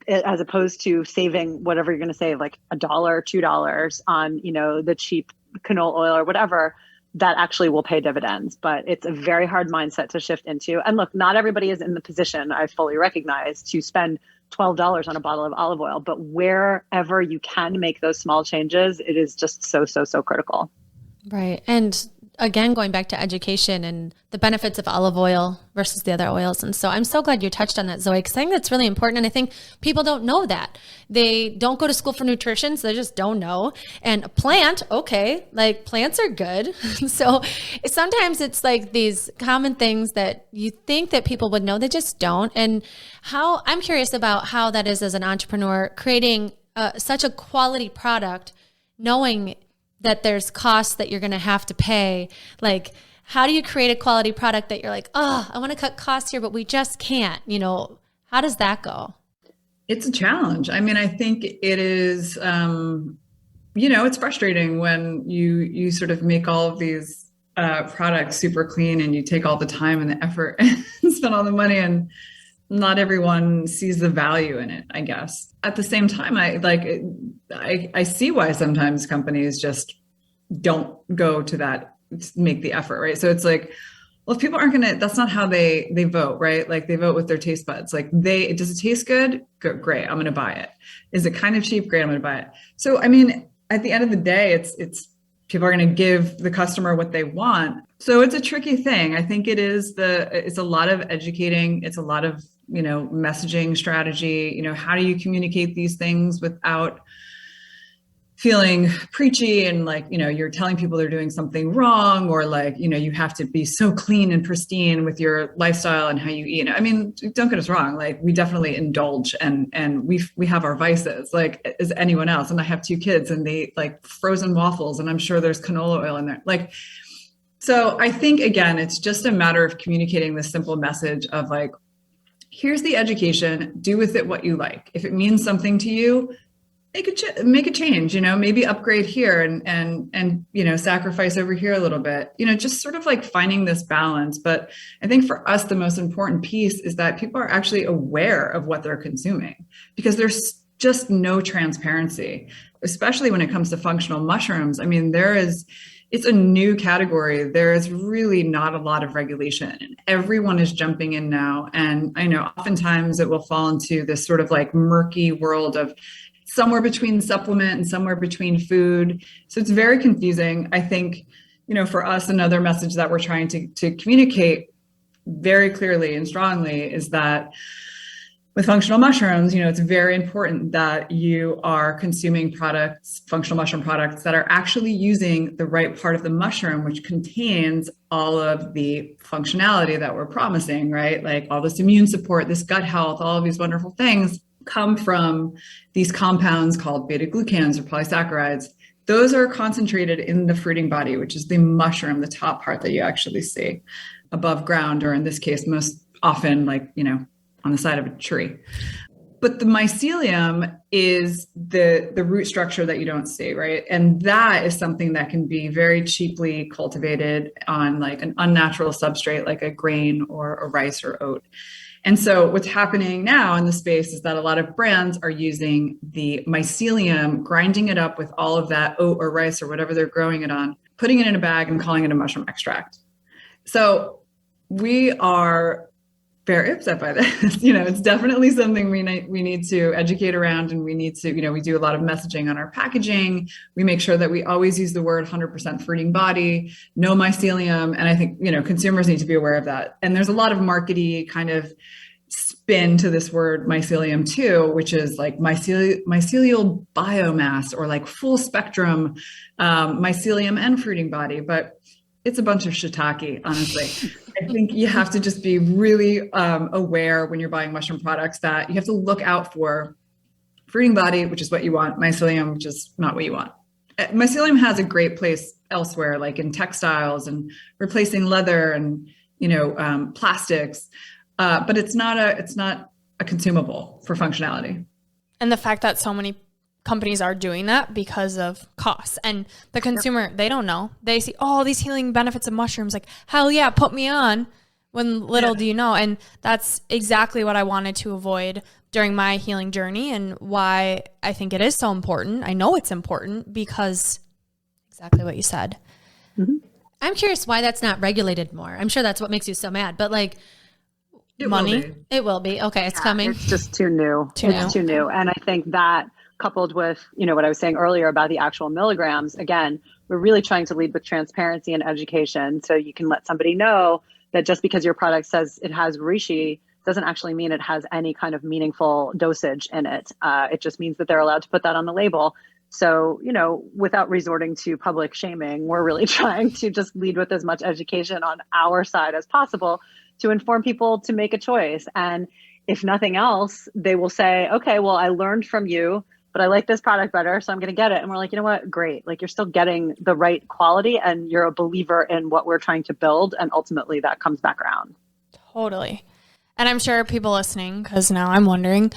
as opposed to saving whatever you're going to save, like $1, $2 on, the cheap canola oil or whatever, that actually will pay dividends. But it's a very hard mindset to shift into. And look, not everybody is in the position, I fully recognize, to spend $12 on a bottle of olive oil, but wherever you can make those small changes, it is just so, so, so critical. Right. And again, going back to education and the benefits of olive oil versus the other oils. And so I'm so glad you touched on that, Zoe, because I think that's really important. And I think people don't know that. They don't go to school for nutrition, so they just don't know. And a plant, okay, like plants are good. So sometimes it's like these common things that you think that people would know, they just don't. And I'm curious about how that is as an entrepreneur, creating such a quality product, knowing that there's costs that you're going to have to pay. Like, how do you create a quality product that you're like, oh, I want to cut costs here, but we just can't, how does that go? It's a challenge. I mean, I think it is, it's frustrating when you sort of make all of these products super clean and you take all the time and the effort and spend all the money, and not everyone sees the value in it, I guess. At the same time, I see why sometimes companies just don't go to that, make the effort, right? So it's like, well, if people aren't that's not how they vote, right? Like, they vote with their taste buds. Like, does it taste good? Great, I'm going to buy it. Is it kind of cheap? Great, I'm going to buy it. So, I mean, at the end of the day, it's people are going to give the customer what they want. So it's a tricky thing. I think it's a lot of educating. It's a lot of, messaging strategy. How do you communicate these things without feeling preachy and like, you're telling people they're doing something wrong, or like, you have to be so clean and pristine with your lifestyle and how you eat. I mean, don't get us wrong. Like, we definitely indulge and we have our vices like as anyone else. And I have 2 kids and they like frozen waffles, and I'm sure there's canola oil in there. Like, so I think, again, it's just a matter of communicating this simple message of like, here's the education, do with it what you like. If it means something to you, make a change, maybe upgrade here and sacrifice over here a little bit, just sort of like finding this balance. But I think for us, the most important piece is that people are actually aware of what they're consuming, because there's just no transparency, especially when it comes to functional mushrooms. I mean, it's a new category. There is really not a lot of regulation, and everyone is jumping in now. And I know oftentimes it will fall into this sort of like murky world of somewhere between supplement and somewhere between food. So it's very confusing. I think, for us, another message that we're trying to communicate very clearly and strongly is that with functional mushrooms, it's very important that you are consuming products, functional mushroom products, that are actually using the right part of the mushroom, which contains all of the functionality that we're promising, right? Like all this immune support, this gut health, all of these wonderful things come from these compounds called beta-glucans or polysaccharides. Those are concentrated in the fruiting body, which is the mushroom, the top part that you actually see above ground, or in this case, most often like, on the side of a tree. But the mycelium is the root structure that you don't see, right? And that is something that can be very cheaply cultivated on like an unnatural substrate, like a grain or a rice or oat. And so what's happening now in the space is that a lot of brands are using the mycelium, grinding it up with all of that oat or rice or whatever they're growing it on, putting it in a bag and calling it a mushroom extract. So we are very upset by this. It's definitely something we need to educate around, and we need to, we do a lot of messaging on our packaging. We make sure that we always use the word 100% fruiting body, no mycelium. And I think, consumers need to be aware of that. And there's a lot of markety kind of spin to this word mycelium too, which is like mycelial biomass, or like full spectrum mycelium and fruiting body. But it's a bunch of shiitake, honestly. I think you have to just be really aware when you're buying mushroom products that you have to look out for fruiting body, which is what you want, mycelium, which is not what you want. Mycelium has a great place elsewhere, like in textiles and replacing leather and, plastics, but it's not a consumable for functionality. And the fact that so many companies are doing that because of costs, and the consumer, they don't know. They see, these healing benefits of mushrooms, like, hell yeah, put me on, when little do you know. And that's exactly what I wanted to avoid during my healing journey, and why I think it is so important. I know it's important because exactly what you said. Mm-hmm. I'm curious why that's not regulated more. I'm sure that's what makes you so mad, but like, money. It will be. Okay, it's coming. It's just too new. It's too new. And I think that, coupled with, what I was saying earlier about the actual milligrams, again, we're really trying to lead with transparency and education. So you can let somebody know that just because your product says it has reishi doesn't actually mean it has any kind of meaningful dosage in it. It just means that they're allowed to put that on the label. So, without resorting to public shaming, we're really trying to just lead with as much education on our side as possible to inform people to make a choice. And if nothing else, they will say, okay, well, I learned from you, but I like this product better, so I'm going to get it. And we're like, you know what? Great. Like, you're still getting the right quality, and you're a believer in what we're trying to build. And ultimately that comes back around. Totally. And I'm sure people listening, because now I'm wondering,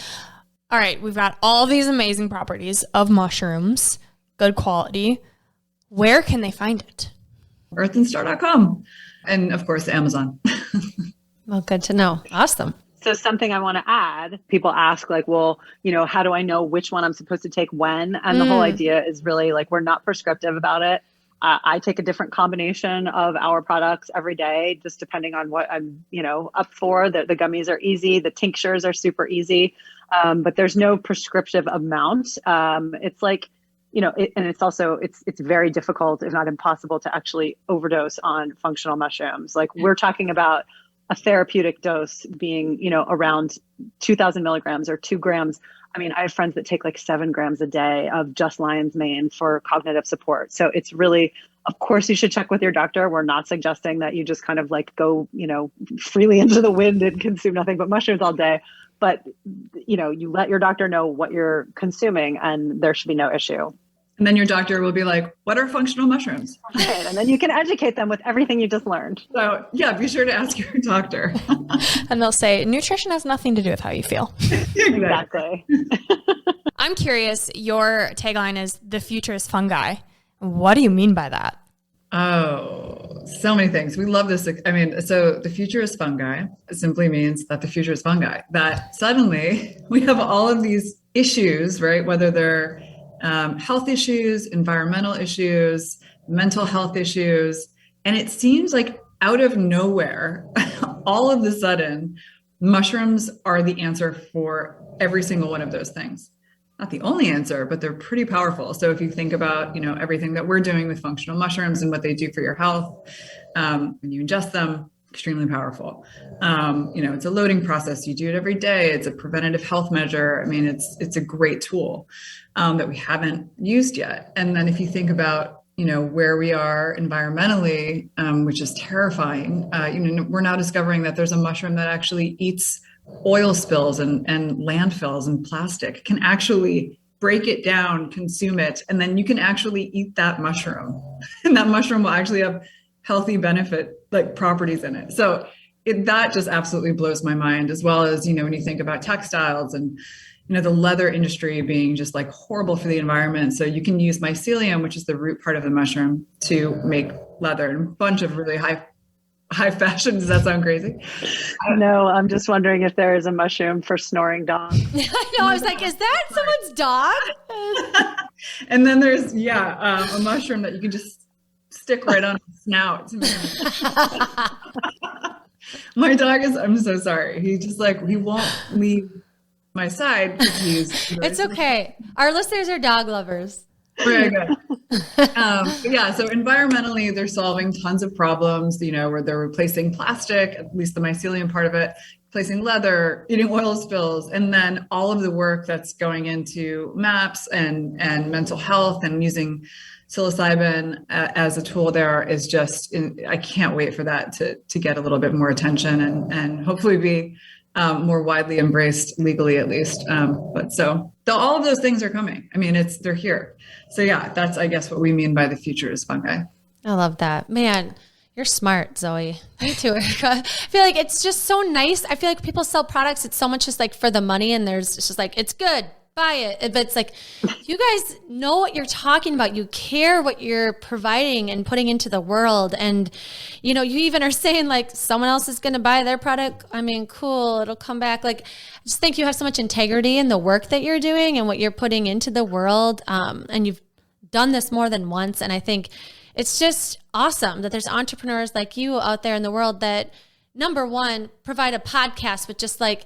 all right, we've got all these amazing properties of mushrooms, good quality. Where can they find it? earthandstar.com. And of course, Amazon. Well, good to know. Awesome. So something I want to add, people ask like, well, how do I know which one I'm supposed to take when? And the whole idea is really like, we're not prescriptive about it. I take a different combination of our products every day, just depending on what I'm, up for. The gummies are easy. The tinctures are super easy. But there's no prescriptive amount. It's like, and it's also, it's very difficult, if not impossible, to actually overdose on functional mushrooms. Like we're talking about a therapeutic dose being, around 2,000 milligrams or 2 grams. I mean, I have friends that take like 7 grams a day of just lion's mane for cognitive support. So it's really, of course, you should check with your doctor. We're not suggesting that you just kind of like go, freely into the wind and consume nothing but mushrooms all day. But, you let your doctor know what you're consuming and there should be no issue. And then your doctor will be like, what are functional mushrooms? Right. And then you can educate them with everything you just learned. So yeah, be sure to ask your doctor. And they'll say, nutrition has nothing to do with how you feel. Exactly. I'm curious, your tagline is the future is fungi. What do you mean by that? Oh, so many things. We love this. I mean, so the future is fungi. It simply means that the future is fungi. That suddenly we have all of these issues, right? Whether they're health issues, environmental issues, mental health issues. And it seems like out of nowhere, all of a sudden, mushrooms are the answer for every single one of those things. Not the only answer, but they're pretty powerful. So if you think about, everything that we're doing with functional mushrooms and what they do for your health, when you ingest them, extremely powerful. It's a loading process. You do it every day. It's a preventative health measure. I mean, it's a great tool that we haven't used yet. And then if you think about, where we are environmentally, which is terrifying, we're now discovering that there's a mushroom that actually eats oil spills and landfills and plastic, can actually break it down, consume it, and then you can actually eat that mushroom. And that mushroom will actually have healthy benefit like properties in it. So that just absolutely blows my mind, as well as, when you think about textiles and, the leather industry being just like horrible for the environment. So you can use mycelium, which is the root part of the mushroom, to make leather and a bunch of really high fashion. Does that sound crazy? No, I'm just wondering if there is a mushroom for snoring dogs. I know. I was like, is that someone's dog? And then there's, a mushroom that you can just stick right on his snout. My dog I'm so sorry. He just he won't leave my side. It's okay. Our listeners are dog lovers. Very good. So environmentally, they're solving tons of problems, where they're replacing plastic, at least the mycelium part of it, replacing leather, eating oil spills, and then all of the work that's going into MAPS and mental health and using psilocybin as a tool there is just, I can't wait for that to get a little bit more attention and hopefully be more widely embraced legally, at least. All of those things are coming. I mean, they're here. So yeah, that's, I guess, what we mean by the future is fungi. I love that. Man, you're smart, Zoe. Me too, Erica. I feel like it's just so nice. I feel like people sell products. It's so much just like for the money, and it's just like, it's good, buy it. But it's like, you guys know what you're talking about. You care what you're providing and putting into the world. And, you even are saying like someone else is going to buy their product. I mean, cool. It'll come back. Like, I just think you have so much integrity in the work that you're doing and what you're putting into the world. And you've done this more than once. And I think it's just awesome that there's entrepreneurs like you out there in the world that, number one, provide a podcast with just like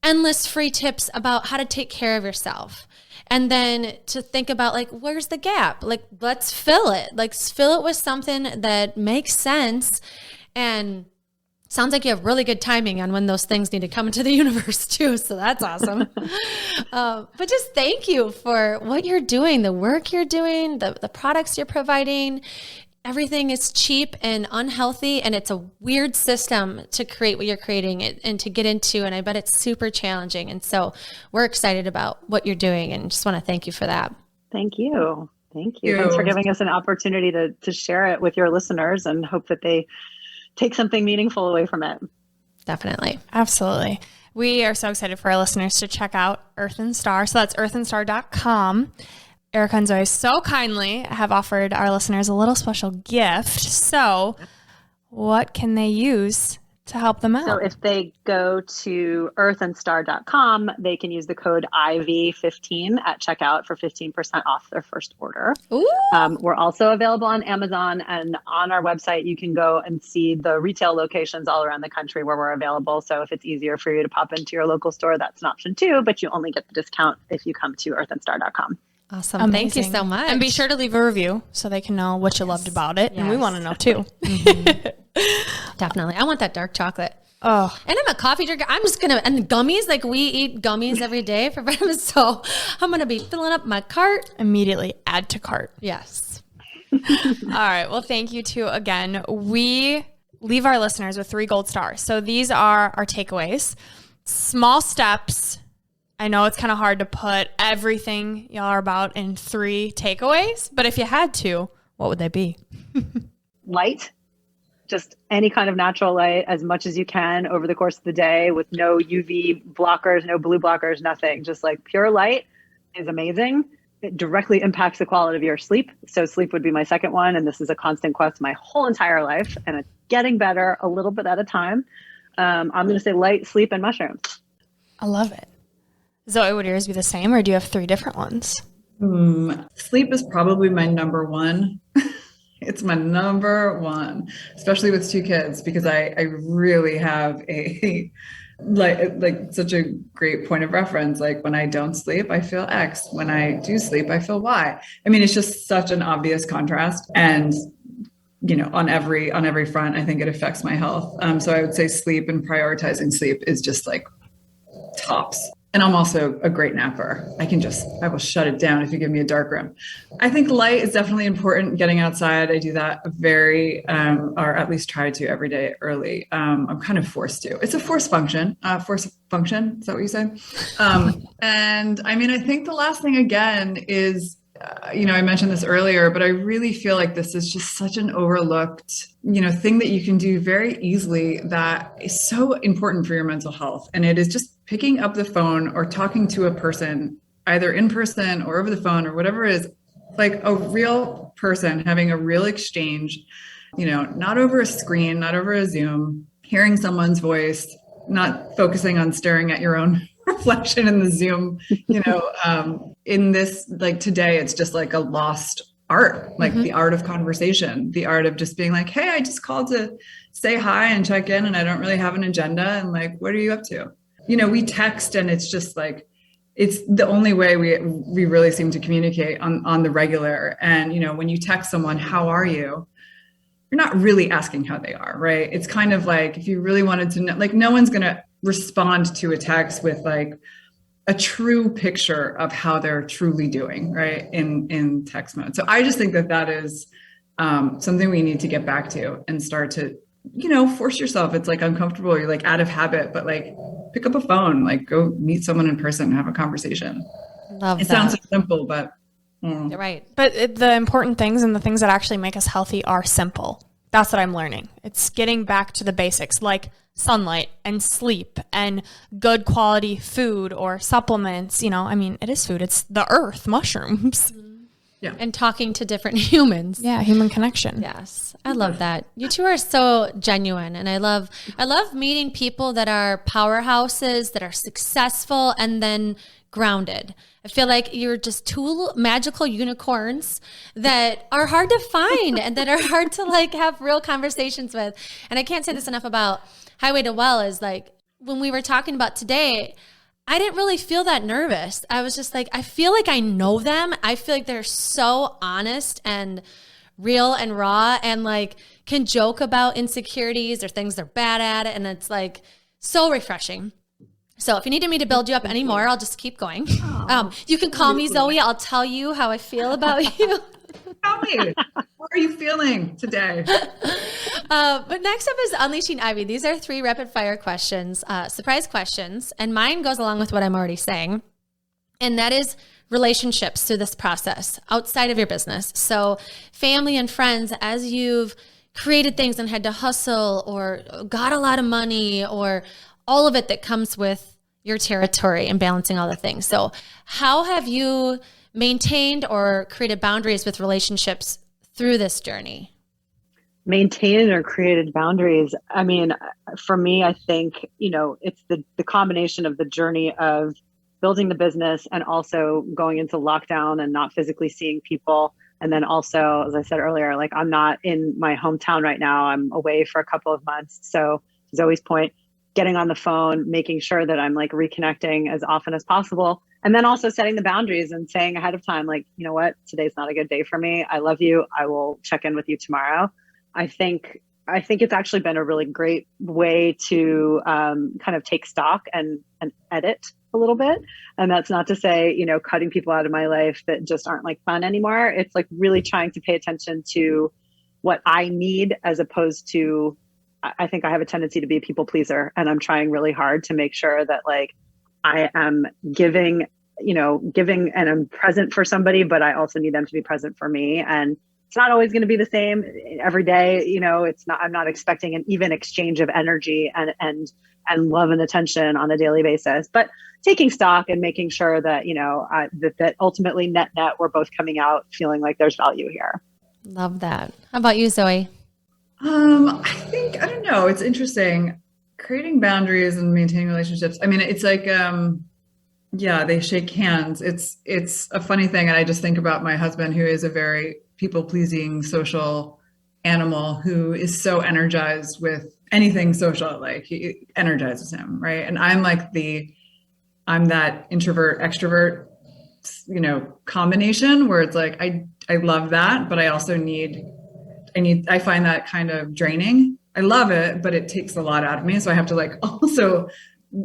endless free tips about how to take care of yourself. And then to think about like, where's the gap? Like, let's fill it. Like, fill it with something that makes sense. And sounds like you have really good timing on when those things need to come into the universe too. So that's awesome. But just thank you for what you're doing, the work you're doing, the products you're providing. Everything is cheap and unhealthy, and it's a weird system to create what you're creating and to get into. And I bet it's super challenging. And so we're excited about what you're doing and just want to thank you for that. Thank you. Thank you. Thanks for giving us an opportunity to share it with your listeners and hope that they take something meaningful away from it. Definitely. Absolutely. We are so excited for our listeners to check out Earth and Star. So that's earthandstar.com. Erica and Zoe so kindly have offered our listeners a little special gift. So what can they use to help them out? So if they go to earthandstar.com, they can use the code IV15 at checkout for 15% off their first order. We're also available on Amazon, and on our website, you can go and see the retail locations all around the country where we're available. So if it's easier for you to pop into your local store, that's an option too, but you only get the discount if you come to earthandstar.com. Awesome. Amazing. Thank you so much. And be sure to leave a review so they can know what you loved about it. And we Yes. want to know too. Definitely. I want that dark chocolate. Oh, And I'm a coffee drinker. I'm just and gummies, like we eat gummies every day for breakfast. So I'm going to be filling up my cart. immediately add to cart. Yes. All right. Well, thank you too again. We leave our listeners with 3 gold stars. So these are our takeaways. Small steps. I know it's kind of hard to put everything y'all are about in 3 takeaways, but if you had to, what would they be? Light, just any kind of natural light as much as you can over the course of the day with no UV blockers, no blue blockers, nothing. Just like pure light is amazing. It directly impacts the quality of your sleep. So sleep would be my second one. And this is a constant quest my whole entire life. And it's getting better a little bit at a time. I'm going to say light, sleep, and mushrooms. I love it. Zoe, would yours be the same or do you have 3 different ones? Sleep is probably my number one. It's my number one, especially with 2 kids, because I really have a like such a great point of reference. Like when I don't sleep, I feel X. When I do sleep, I feel Y. I mean, it's just such an obvious contrast. And on every front, I think it affects my health. So I would say sleep and prioritizing sleep is just like tops. And I'm also a great napper. I will shut it down if you give me a dark room. I think light is definitely important. Getting outside, I do that or at least try to every day early. I'm kind of forced to. It's a force function. Is that what you say? And I mean, I think the last thing again is, I mentioned this earlier, but I really feel like this is just such an overlooked, thing that you can do very easily that is so important for your mental health. And it is just picking up the phone or talking to a person, either in person or over the phone or whatever it is, like a real person having a real exchange, not over a screen, not over a Zoom, hearing someone's voice, not focusing on staring at your own reflection in the Zoom, in this, like today, it's just like a lost art, like the art of conversation, the art of just being like, hey, I just called to say hi and check in and I don't really have an agenda. And like, what are you up to? We text and it's just like, it's the only way we really seem to communicate on the regular. And, when you text someone, how are you? You're not really asking how they are, right? It's kind of like, if you really wanted to know, like no one's going to respond to a text with like a true picture of how they're truly doing, right? In text mode. So I just think that is something we need to get back to and start to, force yourself. It's like uncomfortable. You're like out of habit, but like pick up a phone, like go meet someone in person and have a conversation. Love it that. sounds so simple, but You're right. But the important things and the things that actually make us healthy are simple. That's what I'm learning. It's getting back to the basics like sunlight and sleep and good quality food or supplements. It is food. It's the earth, mushrooms. Yeah. And talking to different humans. Yeah, human connection. Yes. I love that. You two are so genuine. And I love meeting people that are powerhouses, that are successful and then grounded. I feel like you're just 2 magical unicorns that are hard to find and that are hard to like have real conversations with. And I can't say this enough about Highway to Well is like when we were talking about today, I didn't really feel that nervous. I was just like, I feel like I know them. I feel like they're so honest and real and raw and like can joke about insecurities or things they're bad at. And it's like so refreshing. So if you needed me to build you up anymore, I'll just keep going. You can call me Zoe. I'll tell you how I feel about you. tell me, how are you feeling today? But next up is Unleashing Ivy. These are 3 rapid fire questions, surprise questions. And mine goes along with what I'm already saying. And that is relationships through this process outside of your business. So family and friends, as you've created things and had to hustle or got a lot of money or all of it that comes with your territory and balancing all the things. So how have you maintained or created boundaries with relationships through this journey? Maintained or created boundaries. I mean, for me, I think, it's the combination of the journey of building the business and also going into lockdown and not physically seeing people. And then also, as I said earlier, like I'm not in my hometown right now. I'm away for a couple of months. So to Zoe's point, getting on the phone, making sure that I'm like reconnecting as often as possible. And then also setting the boundaries and saying ahead of time, like, you know what, today's not a good day for me. I love you. I will check in with you tomorrow. I think it's actually been a really great way to kind of take stock and edit a little bit. And that's not to say, you know, cutting people out of my life that just aren't like fun anymore. It's like really trying to pay attention to what I need, as opposed to, I think I have a tendency to be a people pleaser, and I'm trying really hard to make sure that like I am giving and I'm present for somebody, but I also need them to be present for me. And it's not always going to be the same every day. You know, I'm not expecting an even exchange of energy and love and attention on a daily basis, but taking stock and making sure that, you know, that ultimately net, we're both coming out feeling like there's value here. Love that. How about you, Zoe? I don't know. It's interesting creating boundaries and maintaining relationships. I mean, it's like, they shake hands. It's a funny thing. And I just think about my husband, who is a very people-pleasing social animal, who is so energized with anything social, like he energizes him. Right. And I'm that introvert, extrovert, you know, combination where it's like, I love that, but I also I find that kind of draining. I love it, but it takes a lot out of me. So I have to like also,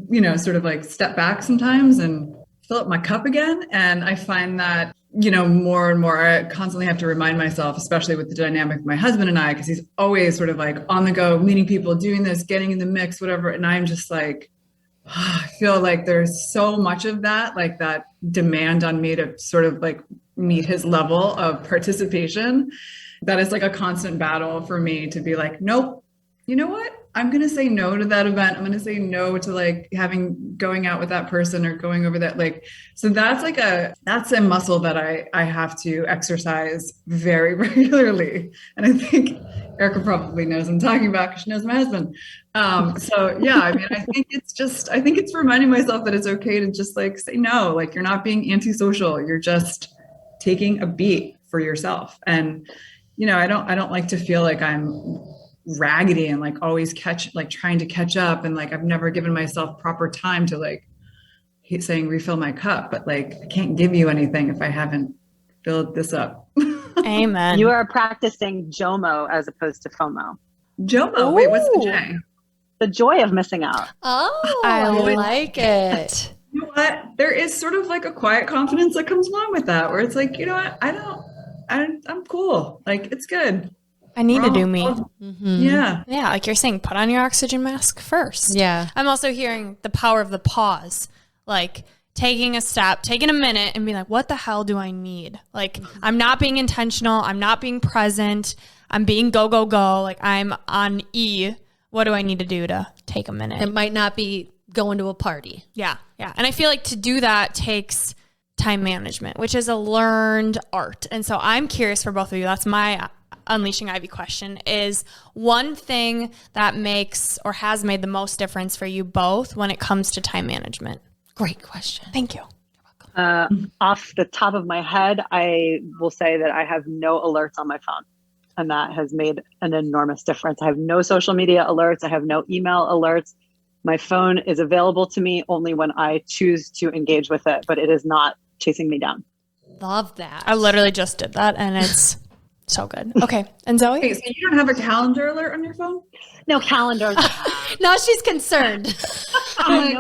you know, sort of like step back sometimes and fill up my cup again. And I find that, you know, more and more, I constantly have to remind myself, especially with the dynamic of my husband and I, because he's always sort of like on the go, meeting people, doing this, getting in the mix, whatever. And I'm just like, I feel like there's so much of that, like that demand on me to sort of like meet his level of participation. That is like a constant battle for me to be like, nope, you know what? I'm going to say no to that event. I'm going to say no to like going out with that person or going over that. Like, so that's a muscle that I have to exercise very regularly. And I think Erica probably knows I'm talking about because she knows my husband. So yeah, I mean, I think it's reminding myself that it's okay to just like say no, like you're not being antisocial. You're just taking a beat for yourself. And, you know, I don't like to feel like I'm raggedy and like always trying to catch up. And like, I've never given myself proper time to like saying, refill my cup, but like, I can't give you anything if I haven't filled this up. Amen. You are practicing JOMO as opposed to FOMO. JOMO. Wait, what's the J? The joy of missing out. Oh, I like it. You know what? There is sort of like a quiet confidence that comes along with that, where it's like, you know what? I'm cool. Like, it's good. I need to do me. Mm-hmm. Yeah. Yeah. Like you're saying, put on your oxygen mask first. Yeah. I'm also hearing the power of the pause, like taking a step, taking a minute and being like, what the hell do I need? Like, I'm not being intentional. I'm not being present. I'm being go. Like I'm on E. What do I need to do to take a minute? It might not be going to a party. Yeah. Yeah. And I feel like to do that takes time management, which is a learned art. And so I'm curious for both of you. That's my Unleashing Ivy question, is one thing that makes or has made the most difference for you both when it comes to time management? Great question. Thank you. Off the top of my head, I will say that I have no alerts on my phone. And that has made an enormous difference. I have no social media alerts. I have no email alerts. My phone is available to me only when I choose to engage with it, but it is not chasing me down. Love that. I literally just did that and it's so good. Okay. And Zoe? Okay, so you don't have a calendar alert on your phone? No calendars. Now she's concerned. I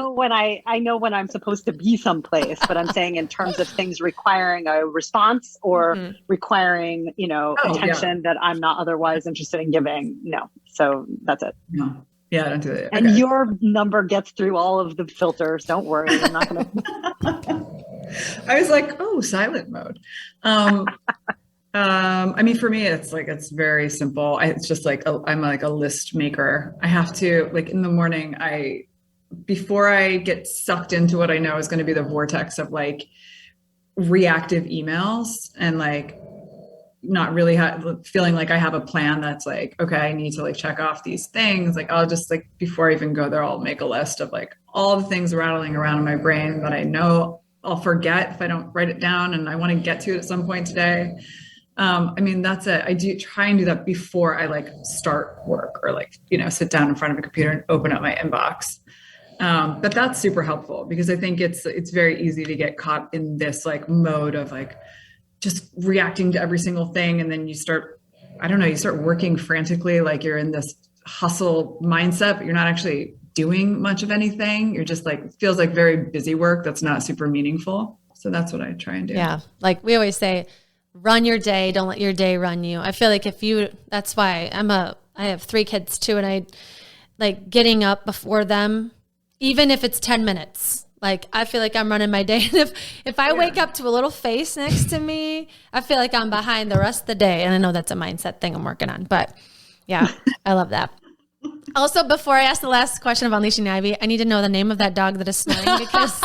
know when I'm supposed to be someplace, but I'm saying in terms of things requiring a response or requiring, attention that I'm not otherwise interested in giving. No. So that's it. No. Yeah, I don't do that. And okay. your number gets through all of the filters. Don't worry. I'm not going to. I was like, oh, silent mode. I mean, for me, it's very simple. It's just like, I'm like a list maker. I have to, like, in the morning, before I get sucked into what I know is going to be the vortex of like reactive emails and like not really feeling like I have a plan that's like, okay, I need to like check off these things. Like, I'll just like, before I even go there, I'll make a list of like all the things rattling around in my brain that I know I'll forget if I don't write it down and I want to get to it at some point today. I mean, that's it. I do try and do that before I like start work or like, sit down in front of a computer and open up my inbox. But that's super helpful because I think it's very easy to get caught in this like mode of like just reacting to every single thing. And then you start working frantically, like you're in this hustle mindset, but you're not actually doing much of anything. You're just like, it feels like very busy work that's not super meaningful. So that's what I try and do. Yeah. Like we always say, run your day. Don't let your day run you. I feel like that's why I have 3 kids too. And I like getting up before them, even if it's 10 minutes, like I feel like I'm running my day. And if I wake up to a little face next to me, I feel like I'm behind the rest of the day. And I know that's a mindset thing I'm working on, but yeah, I love that. Also, before I ask the last question of Unleashing Ivy, I need to know the name of that dog that is snoring because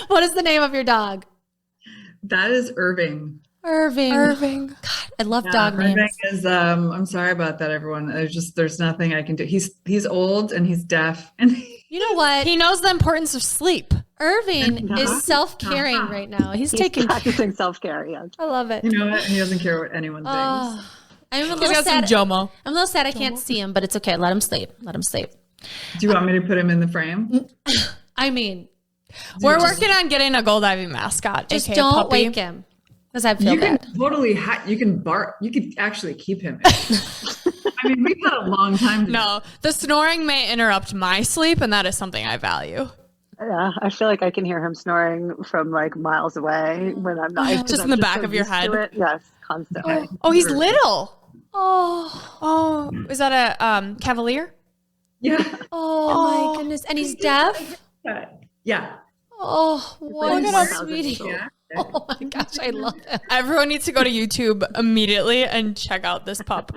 what is the name of your dog? That is Irving. Irving. God, I love dog names. Irving is, I'm sorry about that, everyone. There's nothing I can do. He's old and he's deaf. And you know what? He knows the importance of sleep. Irving is self-caring right now. He's practicing self-care. Yeah. I love it. You know what? He doesn't care what anyone thinks. I'm a He's little got some sad. Jomo. I'm a little sad I can't see him, but it's okay. Let him sleep. Do you want me to put him in the frame? I mean, We're working on getting a gold ivy mascot. just aka don't puppy. wake him because I feel You can bad. totally, you can bark. You could actually keep him. I mean, we've had a long time. No, the snoring may interrupt my sleep, and that is something I value. Yeah, I feel like I can hear him snoring from like miles away when I'm not. Just in the back of your head. Yes, constantly. Oh, he's little. Oh, is that a Cavalier? Yeah. Oh my goodness. And he's deaf? Yeah. Oh, what like a 1,000 sweetie. years old. Yeah. Oh my gosh, I love it. Everyone needs to go to YouTube immediately and check out this pup.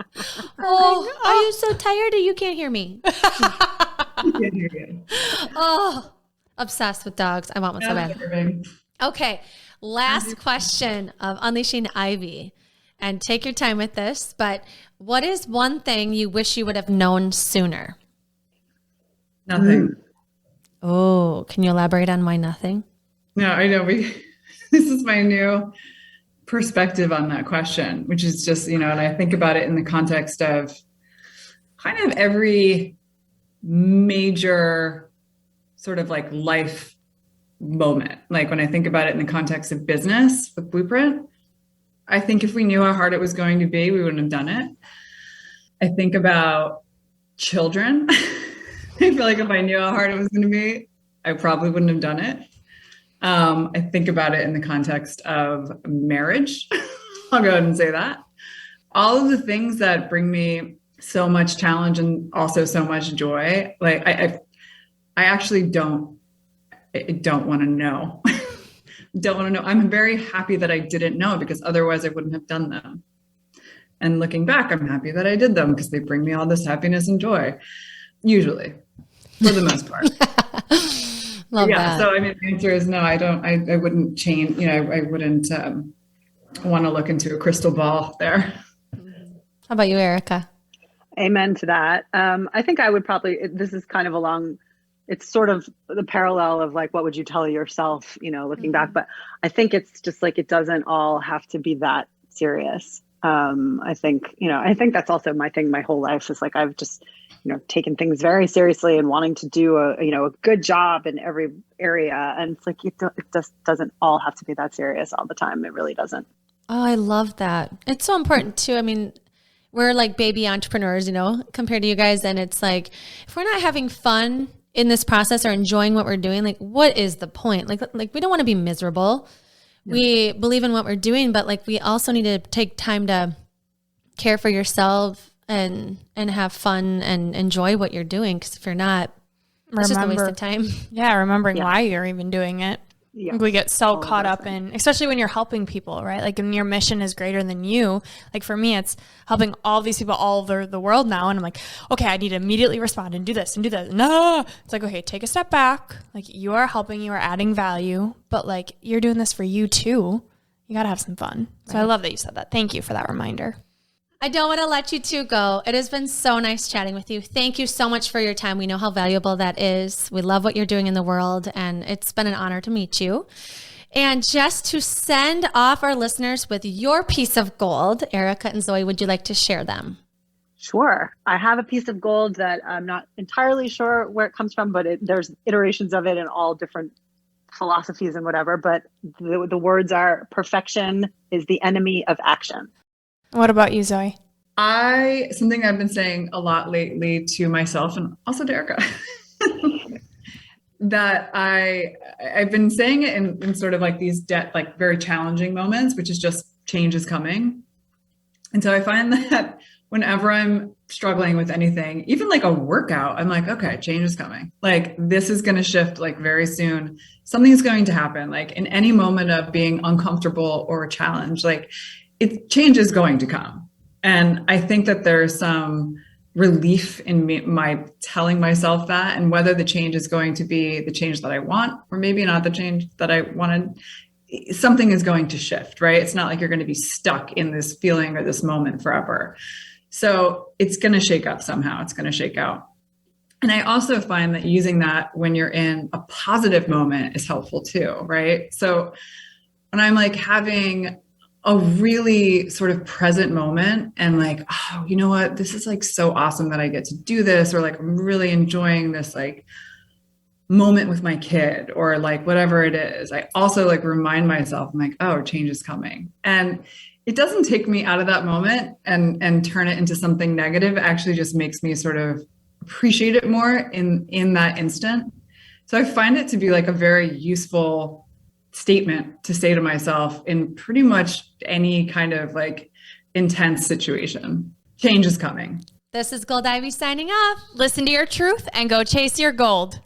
Oh, are you so tired or you can't hear me? Yeah, you're good. Oh, obsessed with dogs. I want one so bad. Irving. Okay, last question of Unleashing Ivy. And take your time with this, but what is one thing you wish you would have known sooner? Nothing. Oh, can you elaborate on why nothing? No, I know. This is my new perspective on that question, which is just, and I think about it in the context of kind of every major sort of like life moment. Like when I think about it in the context of business with Blueprint, I think if we knew how hard it was going to be, we wouldn't have done it. I think about children. I feel like if I knew how hard it was going to be, I probably wouldn't have done it. I think about it in the context of marriage. I'll go ahead and say that. All of the things that bring me so much challenge and also so much joy, like I actually don't want to know. Don't want to know. I'm very happy that I didn't know because otherwise I wouldn't have done them. And looking back, I'm happy that I did them because they bring me all this happiness and joy, usually, for the most part. Love that. So I mean, the answer is no. I don't. I wouldn't change. I wouldn't want to look into a crystal ball there. How about you, Erica? Amen to that. I think I would probably. This is kind of along. It's sort of the parallel of like, what would you tell yourself, looking back? But I think it's just like, it doesn't all have to be that serious. I think that's also my thing. My whole life is like, I've just, taken things very seriously and wanting to do a good job in every area. And it's like, it just doesn't all have to be that serious all the time. It really doesn't. Oh, I love that. It's so important too. I mean, we're like baby entrepreneurs, compared to you guys. And it's like, if we're not having fun in this process or enjoying what we're doing, like what is the point? Like we don't want to be miserable. Yeah. We believe in what we're doing, but like we also need to take time to care for yourself and have fun and enjoy what you're doing. Because if you're not, it's just a waste of time. Yeah, remembering why you're even doing it. Yeah. We get so caught up in, especially when you're helping people, right? Like when your mission is greater than you. Like for me, it's helping all these people all over the world now. And I'm like, okay, I need to immediately respond and do this and do that. No, it's like, okay, take a step back. Like you are helping, you are adding value, but like you're doing this for you too. You got to have some fun. So I love that you said that. Thank you for that reminder. I don't want to let you two go. It has been so nice chatting with you. Thank you so much for your time. We know how valuable that is. We love what you're doing in the world, and it's been an honor to meet you. And just to send off our listeners with your piece of gold, Erica and Zoe, would you like to share them? Sure. I have a piece of gold that I'm not entirely sure where it comes from, but there's iterations of it in all different philosophies and whatever. But the words are: perfection is the enemy of action. What about you, Zoe? Something I've been saying a lot lately to myself and also to Erica, that I've been saying it in sort of like these like very challenging moments, which is just change is coming. And so I find that whenever I'm struggling with anything, even like a workout, I'm like, okay, change is coming. Like this is going to shift like very soon. Something's going to happen. Like in any moment of being uncomfortable or a challenge, like change is going to come. And I think that there's some relief in my telling myself that, and whether the change is going to be the change that I want, or maybe not the change that I wanted, something is going to shift, right? It's not like you're going to be stuck in this feeling or this moment forever. So it's going to shake up somehow. It's going to shake out. And I also find that using that when you're in a positive moment is helpful too, right? So when I'm like having a really sort of present moment and like, oh, you know what, this is like so awesome that I get to do this, or like I'm really enjoying this like moment with my kid, or like whatever it is, I also like remind myself, I'm like, oh, change is coming. And it doesn't take me out of that moment and turn it into something negative. It actually just makes me sort of appreciate it more in that instant. So I find it to be like a very useful statement to say to myself in pretty much any kind of like intense situation. Change is coming. This is Gold Ivy signing off. Listen to your truth and go chase your gold.